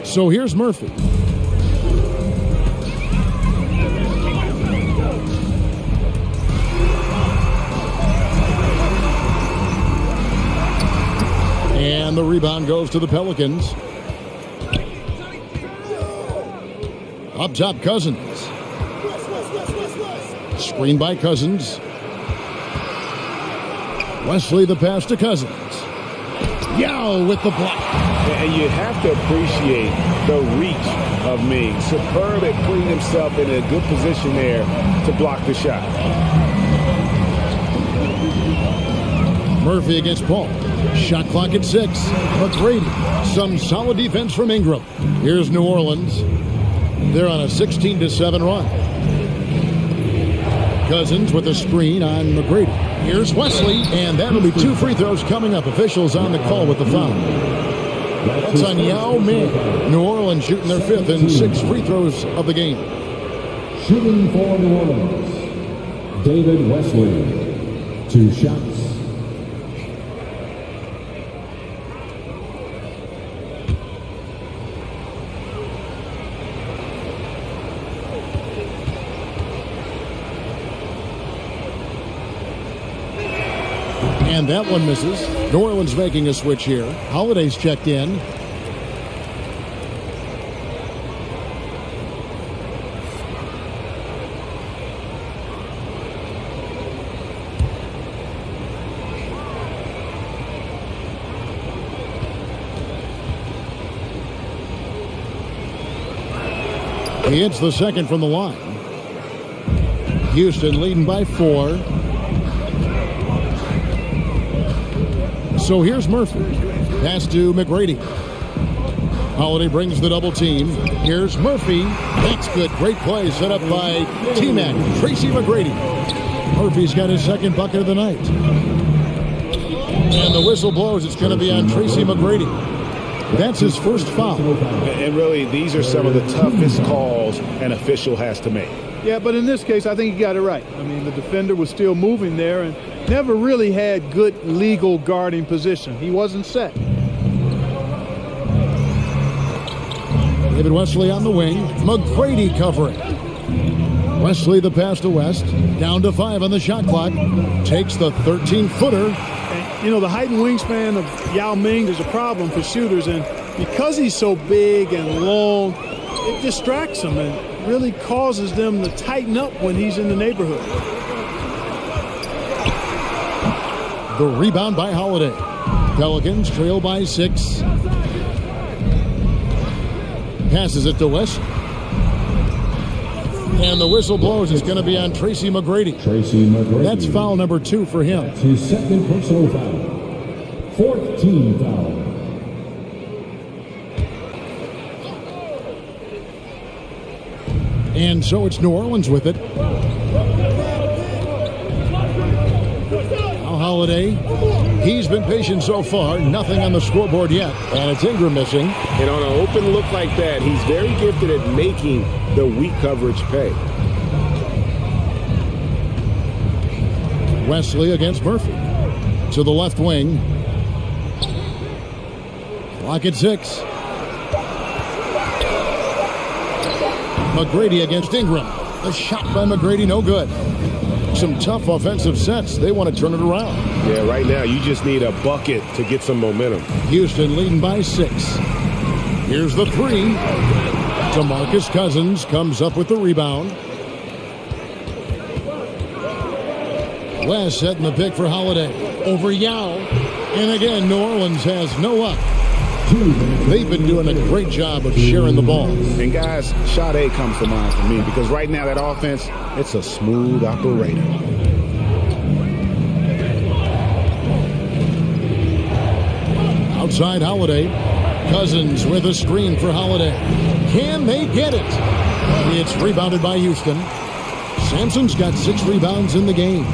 Speaker 2: So here's Murphy. And the rebound goes to the Pelicans. Up top, Cousins. Screen by Cousins. Wesley the pass to Cousins. Yao with the block.
Speaker 4: And you have to appreciate the reach of Ming. Superb at putting himself in a good position there to block the shot.
Speaker 2: Murphy against Paul. Shot clock at 6. McGrady. Some solid defense from Ingram. Here's New Orleans. They're on a 16-7 run. Cousins with a screen on McGrady. Here's Wesley, and that'll be 2 free throws coming up. Officials on the call with the foul. That's on Yao Ming. New Orleans shooting their 5th and 6 free throws of the game.
Speaker 3: Shooting for New Orleans, David Wesley. 2 shots.
Speaker 2: And that one misses. New Orleans making a switch here. Holiday's checked in. He hits the second from the line. Houston leading by 4. So here's Murphy. Pass to McGrady. Holiday brings the double team. Here's Murphy. That's good. Great play set up by T-Mac, Tracy McGrady. Murphy's got his second bucket of the night. And the whistle blows. It's going to be on Tracy McGrady. That's his first foul.
Speaker 4: And really, these are some of the toughest calls an official has to make.
Speaker 5: Yeah, but in this case, I think he got it right. I mean, the defender was still moving there and never really had good legal guarding position. He wasn't set.
Speaker 2: David Wesley on the wing. McGrady covering. Wesley the pass to West. Down to 5 on the shot clock. Takes the 13-footer.
Speaker 5: And, you know, the height and wingspan of Yao Ming is a problem for shooters. And because he's so big and long, it distracts them and really causes them to tighten up when he's in the neighborhood.
Speaker 2: The rebound by Holiday. Pelicans trail by 6. Passes it to West. And the whistle blows. It's going to be on Tracy McGrady. That's foul number 2 for him.
Speaker 3: That's his second personal foul. 14th foul.
Speaker 2: And so it's New Orleans with it. Now Holiday. He's been patient so far. Nothing on the scoreboard yet. And it's Ingram missing.
Speaker 4: And on an open look like that, he's very gifted at making the weak coverage pay.
Speaker 2: Wesley against Murphy. To the left wing. Clock at 6. McGrady against Ingram. The shot by McGrady, no good. Some tough offensive sets. They want to turn it around.
Speaker 4: Yeah, right now you just need a bucket to get some momentum.
Speaker 2: Houston leading by 6. Here's the 3. DeMarcus Cousins comes up with the rebound. West setting the pick for Holiday. Over Yao. And again, New Orleans has no luck. They've been doing a great job of sharing the ball.
Speaker 4: And guys, Sade comes to mind for me because right now that offense, it's a smooth operator.
Speaker 2: Outside Holiday. Cousins with a screen for Holiday. Can they get it? It's rebounded by Houston. Sampson's got 6 rebounds in the game.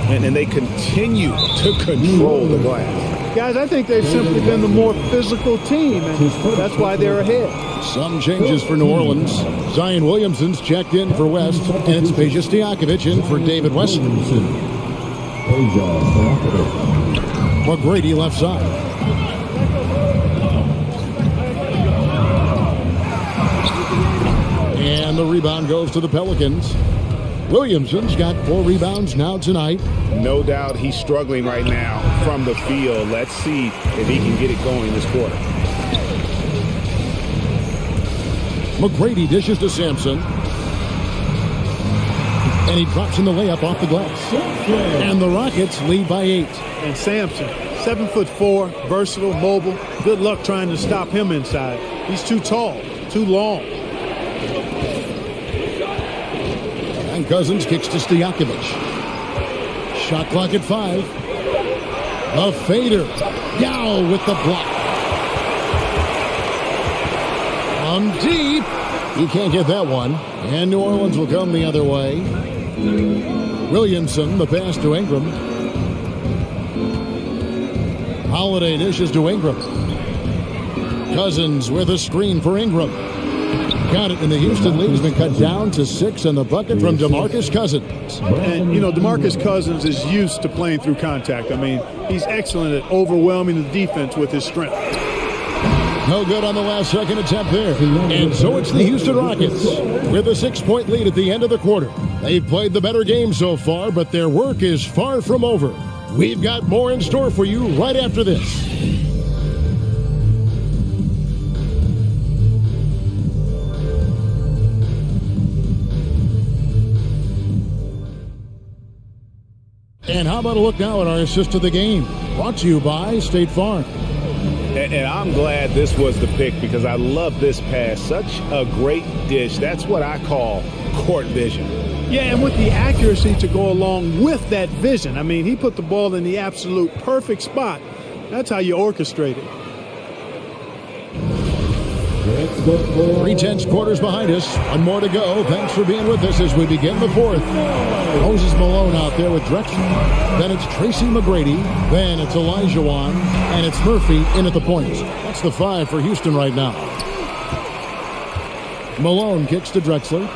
Speaker 4: And they continue to control the glass.
Speaker 5: Guys, I think they've simply been the more physical team, and that's why they're ahead.
Speaker 2: Some changes for New Orleans. Zion Williamson's checked in for West, and it's Peja Stojakovic in for David Wesley. McGrady left side. And the rebound goes to the Pelicans. Williamson's got 4 rebounds now tonight.
Speaker 4: No doubt he's struggling right now from the field. Let's see if he can get it going this quarter.
Speaker 2: McGrady dishes to Sampson. And he drops in the layup off the glass. And the Rockets lead by 8.
Speaker 5: And Sampson, 7'4", versatile, mobile. Good luck trying to stop him inside. He's too tall, too long.
Speaker 2: And Cousins kicks to Stojakovic. Shot clock at 5. A fader. Yao with the block. From deep. He can't get that one. And New Orleans will come the other way. Williamson, the pass to Ingram. Holiday dishes to Ingram. Cousins with a screen for Ingram. Got it, and the Houston lead has been cut down to 6 on the bucket from DeMarcus Cousins.
Speaker 5: And, you know, DeMarcus Cousins is used to playing through contact. I mean, he's excellent at overwhelming the defense with his strength.
Speaker 2: No good on the last second attempt there. And so it's the Houston Rockets with a 6-point lead at the end of the quarter. They've played the better game so far, but their work is far from over. We've got more in store for you right after this. And how about a look now at our assist of the game? Brought to you by State Farm.
Speaker 4: And I'm glad this was the pick because I love this pass. Such a great dish. That's what I call court vision.
Speaker 5: Yeah, and with the accuracy to go along with that vision. I mean, he put the ball in the absolute perfect spot. That's how you orchestrate it.
Speaker 2: 3/10 quarters behind us. One more to go. Thanks for being with us as we begin the fourth. Moses Malone out there with Drexler. Then it's Tracy McGrady. Then it's Olajuwon. And it's Murphy in at the points. That's the 5 for Houston right now. Malone kicks to Drexler.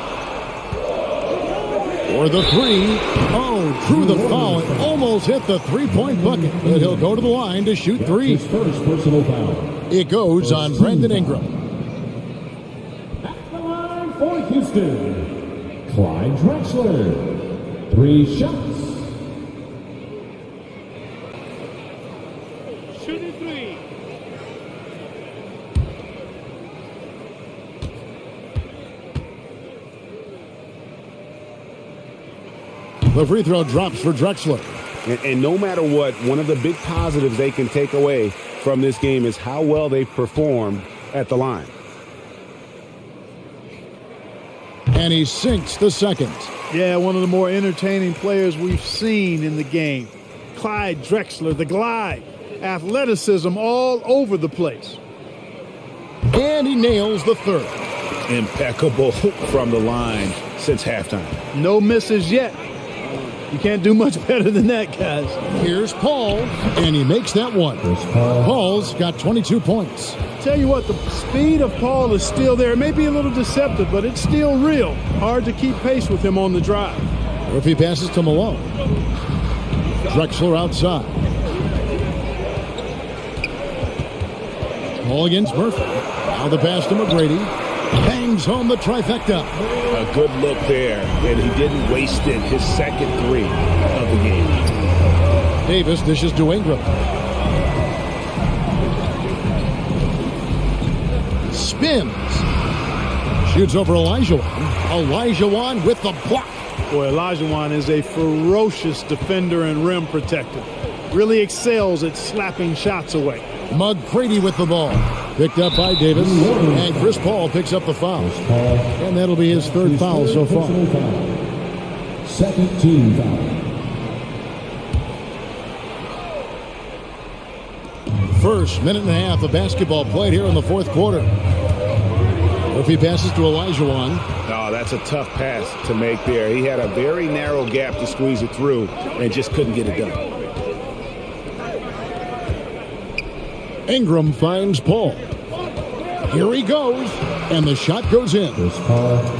Speaker 2: For the 3. Oh, drew the foul and almost hit the three-point bucket. But he'll go to the line to shoot 3.
Speaker 3: His first personal foul.
Speaker 2: It goes on Brandon Ingram.
Speaker 3: For Houston, Clyde Drexler. 3 shots.
Speaker 5: Shooting 3.
Speaker 2: The free throw drops for Drexler.
Speaker 4: And no matter what, one of the big positives they can take away from this game is how well they performed at the line.
Speaker 2: And he sinks the second.
Speaker 5: Yeah, one of the more entertaining players we've seen in the game. Clyde Drexler, the glide. Athleticism all over the place.
Speaker 2: And he nails the third.
Speaker 4: Impeccable from the line since halftime.
Speaker 5: No misses yet. You can't do much better than that, guys.
Speaker 2: Here's Paul, and he makes that one. Paul's got 22 points.
Speaker 5: Tell you what, the speed of Paul is still there. It may be a little deceptive, but it's still real. Hard to keep pace with him on the drive.
Speaker 2: Murphy passes to Malone. Drexler outside. Paul against Murphy. Now the pass to McGrady. Bangs home the trifecta.
Speaker 4: A good look there, and he didn't waste it. His second 3 of the game.
Speaker 2: Davis dishes to Ingram. Spins. Shoots over Olajuwon. Olajuwon with the block.
Speaker 5: Boy, Olajuwon is a ferocious defender and rim protector. Really excels at slapping shots away.
Speaker 2: McGrady with the ball. Picked up by Davis. And Chris Paul picks up the foul. And that'll be his third foul so far.
Speaker 3: Second team foul.
Speaker 2: First minute and a half of basketball played here in the fourth quarter. Murphy passes to Olajuwon.
Speaker 4: Oh, that's a tough pass to make there. He had a very narrow gap to squeeze it through and just couldn't get it done.
Speaker 2: Ingram finds Paul. Here he goes, and the shot goes in.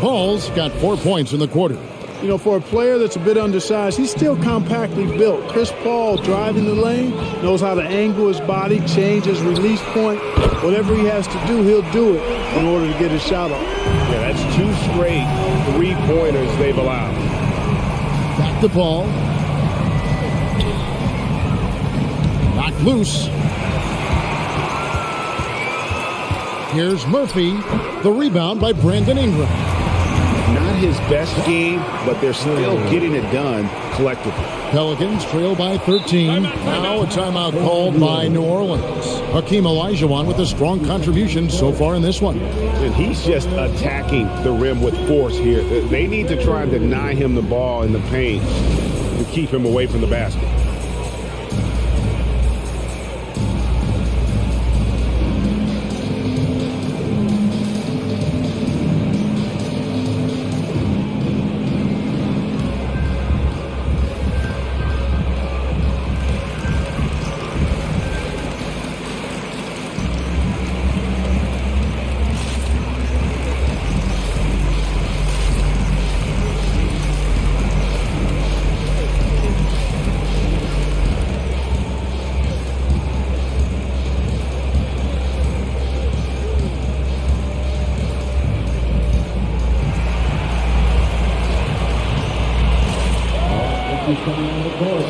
Speaker 2: Paul's got 4 points in the quarter.
Speaker 5: You know, for a player that's a bit undersized, he's still compactly built. Chris Paul driving the lane, knows how to angle his body, change his release point. Whatever he has to do, he'll do it in order to get his shot off.
Speaker 4: Yeah, that's 2 straight 3-pointers they've allowed.
Speaker 2: Back to Paul. Knocked loose. Here's Murphy. The rebound by Brandon Ingram.
Speaker 4: Not his best game, but they're still getting it done collectively.
Speaker 2: Pelicans trail by 13. Now a timeout called by New Orleans. Hakeem Olajuwon with a strong contribution so far in this one.
Speaker 4: And he's just attacking the rim with force here. They need to try and deny him the ball in the paint to keep him away from the basket.
Speaker 3: Coming on the court.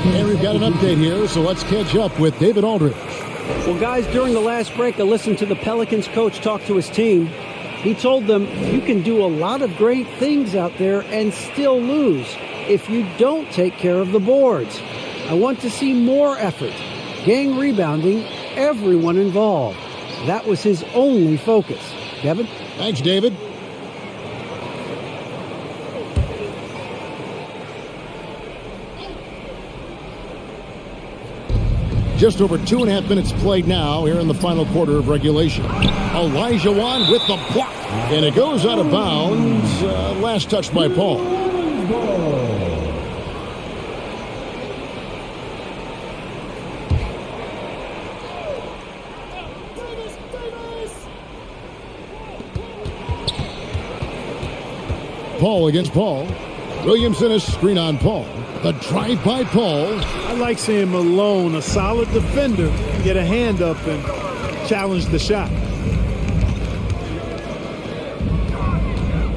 Speaker 2: And we've got an update here, so let's catch up with David Aldridge.
Speaker 6: Well, guys, during the last break, I listened to the Pelicans coach talk to his team. He told them, you can do a lot of great things out there and still lose if you don't take care of the boards. I want to see more effort, gang rebounding, everyone involved. That was his only focus. Kevin?
Speaker 2: Thanks, David. Just over 2.5 minutes played now here in the final quarter of regulation. Olajuwon with the block. And it goes out of bounds. Last touch by Paul. Paul against Paul. Williamson is screen on Paul. The drive by Paul.
Speaker 5: I like seeing Malone, a solid defender, get a hand up and challenge the shot.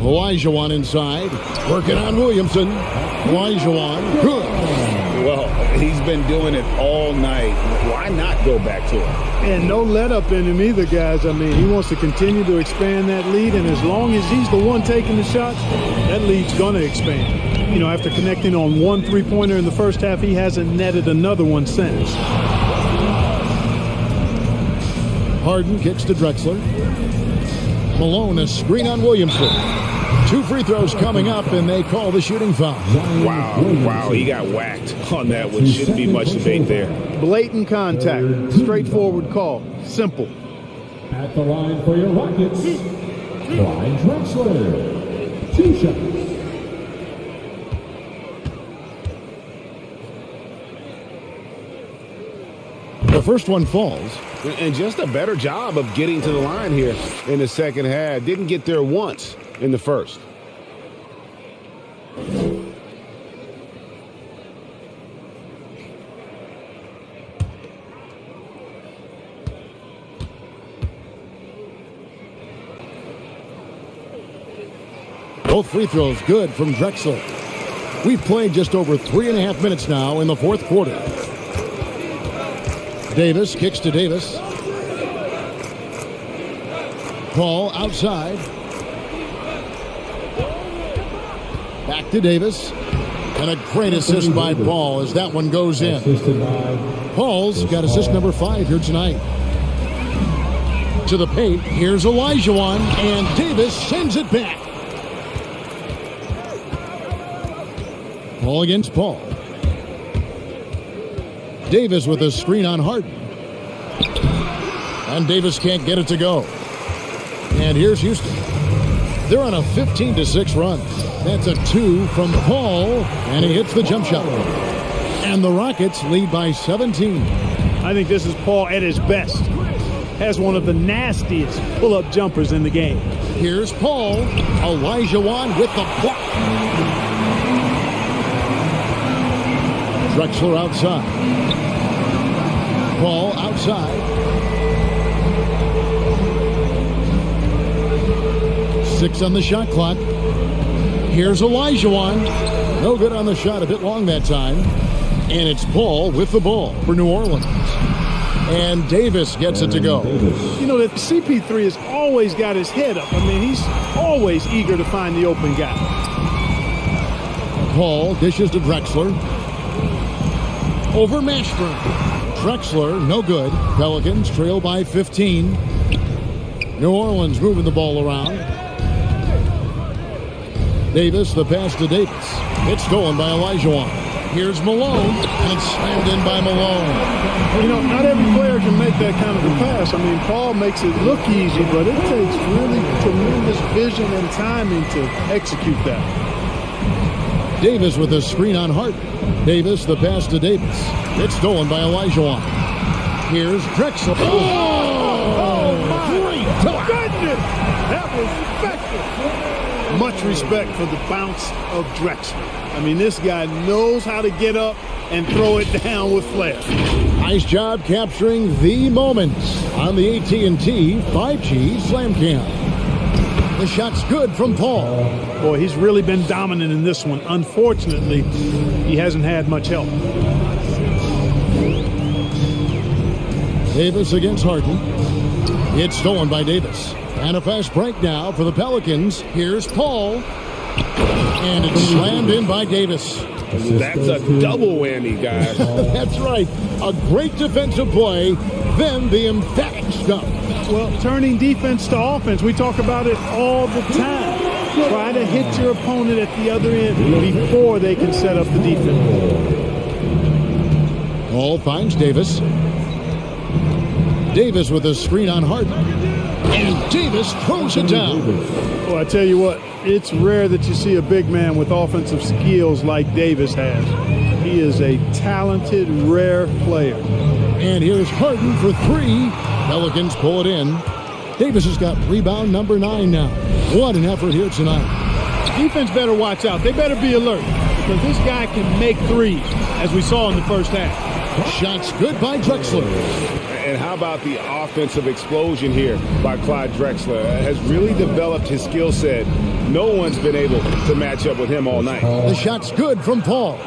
Speaker 2: Olajuwon inside. Working on Williamson. Olajuwon. Good.
Speaker 4: Well, he's been doing it all night. Why not go back to it?
Speaker 5: And no let up in him either, guys. I mean, he wants to continue to expand that lead, and as long as he's the one taking the shots, that lead's going to expand. You know, after connecting on one three-pointer in the first half, he hasn't netted another one since.
Speaker 2: Harden kicks to Drexler. Malone, a screen on Williamson. 2 free throws coming up, and they call the shooting foul.
Speaker 4: Wow, he got whacked on that one. Shouldn't be much debate there.
Speaker 5: Blatant contact, straightforward call, simple.
Speaker 3: At the line for your Rockets, Clyde Drexler. 2 shots.
Speaker 2: The first one falls.
Speaker 4: And just a better job of getting to the line here in the second half. Didn't get there once in the first.
Speaker 2: Both free throws good from Drexler. We've played just over 3.5 minutes now in the fourth quarter. Davis kicks to Davis. Paul outside. Back to Davis. And a great assist by Paul as that one goes in. Paul's got assist number 5 here tonight. To the paint. Here's Olajuwon. And Davis sends it back. Paul against Paul. Davis with a screen on Harden. And Davis can't get it to go. And here's Houston. They're on a 15-6 run. That's a 2 from Paul. And he hits the jump shot. And the Rockets lead by 17.
Speaker 5: I think this is Paul at his best. Has one of the nastiest pull-up jumpers in the game.
Speaker 2: Here's Paul. Olajuwon with the block. Drexler outside. Paul outside. 6 on the shot clock. Here's Olajuwon. No good on the shot, a bit long that time. And it's Paul with the ball for New Orleans. And Davis gets it to go.
Speaker 5: You know, that CP3 has always got his head up. I mean, he's always eager to find the open guy.
Speaker 2: Paul dishes to Drexler. Over Mashburn. Drexler, no good. Pelicans trail by 15. New Orleans moving the ball around. Davis, the pass to Davis. It's stolen by Olajuwon. Here's Malone, and it's slammed in by Malone.
Speaker 5: You know, not every player can make that kind of a pass. I mean, Paul makes it look easy, but it takes really tremendous vision and timing to execute that.
Speaker 2: Davis with a screen on Harden. Davis, the pass to Davis. It's stolen by Olajuwon. Here's Drexler.
Speaker 5: Oh, my goodness! That was special. much respect for the bounce of Drexler. I mean, this guy knows how to get up and throw it down with flair.
Speaker 2: Nice job capturing the moments on the AT&T 5G Slam Cam. The shot's good from Paul.
Speaker 5: Boy, he's really been dominant in this one. Unfortunately, he hasn't had much help.
Speaker 2: Davis against Harden. It's stolen by Davis. And a fast break now for the Pelicans. Here's Paul. And it's slammed in by Davis.
Speaker 4: That's a double whammy, guys.
Speaker 2: That's right. A great defensive play, then the emphatic stuff.
Speaker 5: Well, turning defense to offense, we talk about it all the time. Try to hit your opponent at the other end before they can set up the defense.
Speaker 2: Paul finds Davis. Davis with a screen on Harden. And Davis throws it down.
Speaker 5: Well, I tell you what, it's rare that you see a big man with offensive skills like Davis has. He is a talented, rare player.
Speaker 2: And here's Harden for three. Pelicans pull it in. Davis has got rebound number 9 now. What an effort here tonight.
Speaker 5: Defense better watch out. They better be alert because this guy can make threes, as we saw in the first half.
Speaker 2: Shots good by Drexler.
Speaker 4: And how about the offensive explosion here by Clyde Drexler? Has really developed his skill set. No one's been able to match up with him all night.
Speaker 2: The shot's good from Paul.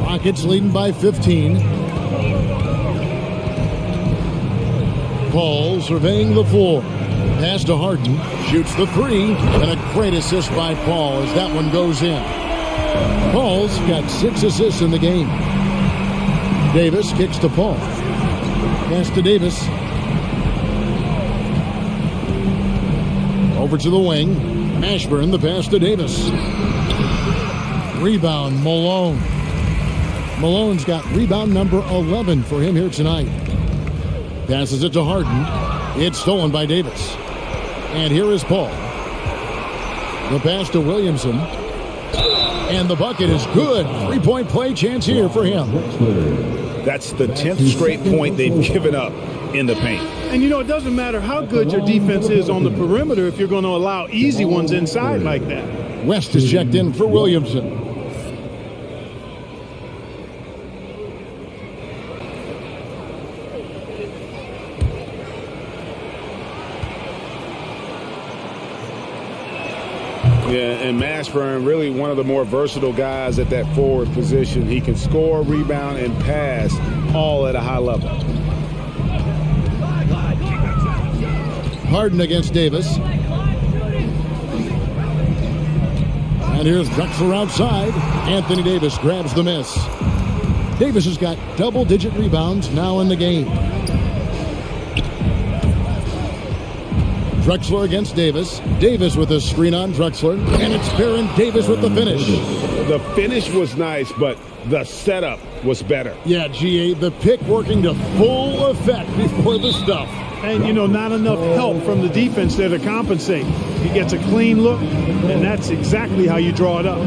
Speaker 2: Rockets leading by 15. Paul surveying the floor. Pass to Harden. Shoots the three. And a great assist by Paul as that one goes in. Paul's got 6 assists in the game. Davis kicks to Paul. Pass to Davis. Over to the wing. Mashburn, the pass to Davis. Rebound, Malone. Malone's got rebound number 11 for him here tonight. Passes it to Harden. It's stolen by Davis. And here is Paul. The pass to Williamson. And the bucket is good. 3-point play chance here for him.
Speaker 4: That's the 10th straight point they've given up in the paint.
Speaker 5: And you know, it doesn't matter how good your defense is on the perimeter if you're going to allow easy ones inside like that.
Speaker 2: West is checked in for Williamson.
Speaker 4: Yeah, and Mashburn, really one of the more versatile guys at that forward position. He can score, rebound, and pass all at a high level.
Speaker 2: Harden against Davis. And here's Drexler outside. Anthony Davis grabs the miss. Davis has got double-digit rebounds now in the game. Drexler against Davis. Davis with a screen on Drexler. And it's Baron Davis with the finish.
Speaker 4: The finish was nice, but the setup was better.
Speaker 2: Yeah, GA, the pick working to full effect before the stuff.
Speaker 5: And, you know, not enough help from the defense there to compensate. He gets a clean look, and that's exactly how you draw it up.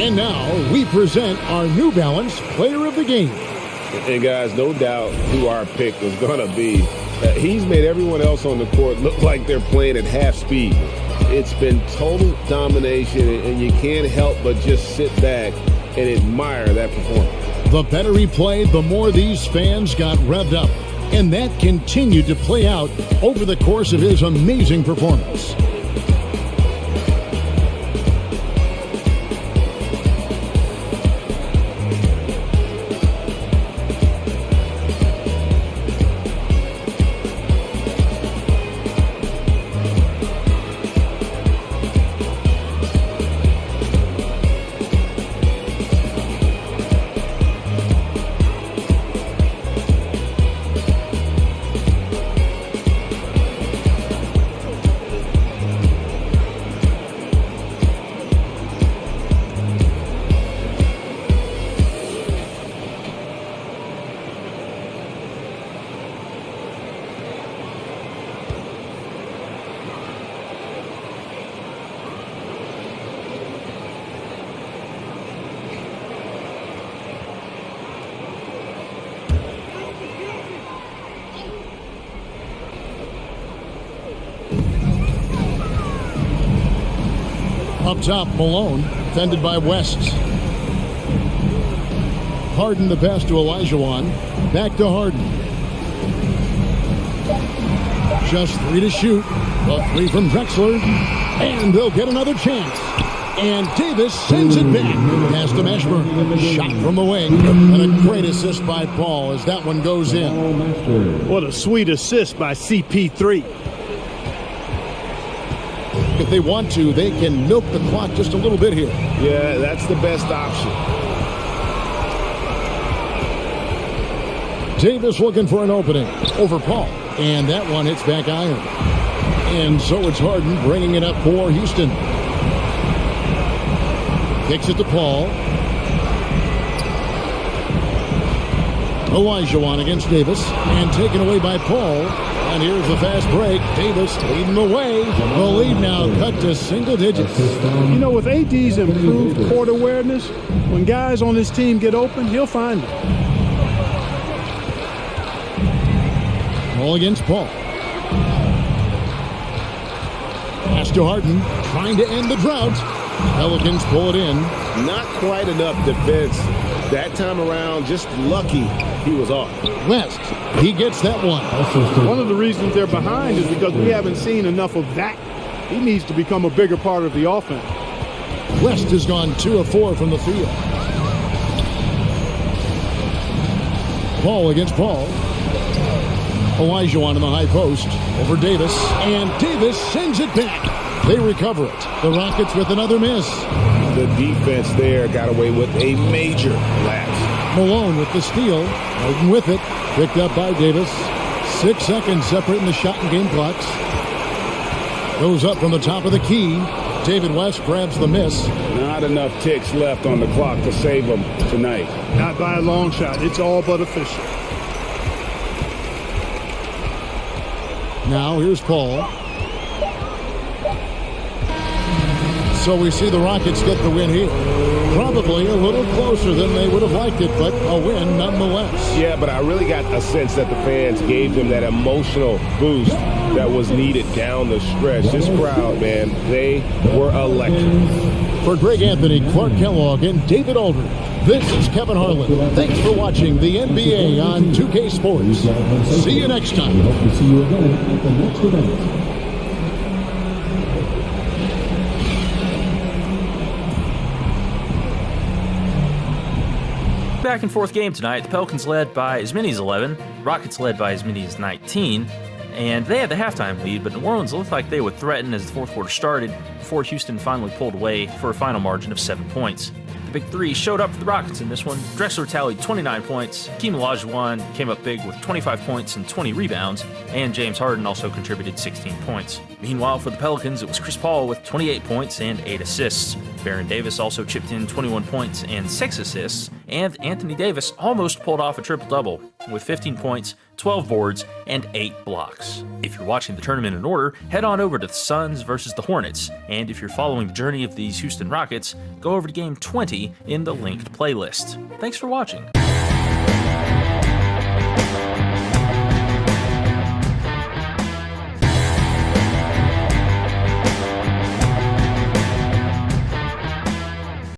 Speaker 2: And now we present our New Balance Player of the Game.
Speaker 4: And guys, no doubt who our pick was going to be. He's made everyone else on the court look like they're playing at half speed. It's been total domination, and you can't help but just sit back and admire that performance.
Speaker 2: The better he played, the more these fans got revved up. And that continued to play out over the course of his amazing performance. Up top, Malone, defended by West. Harden the pass to Olajuwon. Back to Harden. Just 3 to shoot. A 3 from Drexler. And they'll get another chance. And Davis sends it back. Pass to Mashburn. Shot from the wing. And a great assist by Paul as that one goes in.
Speaker 5: What a sweet assist by CP3.
Speaker 2: If they want to, they can milk the clock just a little bit here.
Speaker 4: Yeah, that's the best option.
Speaker 2: Davis looking for an opening over Paul. And that one hits back iron. And so it's Harden bringing it up for Houston. Kicks it to Paul. Olajuwon against Davis. And taken away by Paul. And here's the fast break. Davis leading the way. The lead now cut to single digits.
Speaker 5: You know, with AD's improved court awareness, when guys on his team get open, he'll find them.
Speaker 2: All against Paul. Pass to Harden. Trying to end the drought. Pelicans pull it in.
Speaker 4: Not quite enough defense that time around. Just lucky he was off.
Speaker 2: West, he gets that one.
Speaker 5: One of the reasons they're behind is because we haven't seen enough of that. He needs to become a bigger part of the offense.
Speaker 2: West has gone 2 of 4 from the field. Paul against Paul. Olajuwon in the high post over Davis. And Davis sends it back. They recover it. The Rockets with another miss.
Speaker 4: The defense there got away with a major lapse.
Speaker 2: Malone with the steal. Harden with it. Picked up by Davis. 6 seconds separating the shot and game clocks. Goes up from the top of the key. David West grabs the miss.
Speaker 4: Not enough ticks left on the clock to save them tonight.
Speaker 5: Not by a long shot. It's all but official.
Speaker 2: Now here's Paul. So we see the Rockets get the win here. Probably a little closer than they would have liked it, but a win nonetheless.
Speaker 4: Yeah, but I really got a sense that the fans gave them that emotional boost that was needed down the stretch. This crowd, man, they were electric.
Speaker 2: For Greg Anthony, Clark Kellogg, and David Aldridge, this is Kevin Harlan. Thanks for watching the NBA on 2K Sports. See you next time.
Speaker 3: Hope to see you again at the next event.
Speaker 1: Back and forth game tonight. The Pelicans led by as many as 11. Rockets led by as many as 19. And they had the halftime lead, but New Orleans looked like they would threaten as the fourth quarter started before Houston finally pulled away for a final margin of 7 points. The big three showed up for the Rockets in this one. Drexler tallied 29 points. Hakeem Olajuwon came up big with 25 points and 20 rebounds. And James Harden also contributed 16 points. Meanwhile, for the Pelicans, it was Chris Paul with 28 points and 8 assists. Baron Davis also chipped in 21 points and 6 assists. And Anthony Davis almost pulled off a triple-double with 15 points, 12 boards, and 8 blocks. If you're watching the tournament in order, head on over to the Suns versus the Hornets. And if you're following the journey of these Houston Rockets, go over to Game 20 in the linked playlist. Thanks for watching.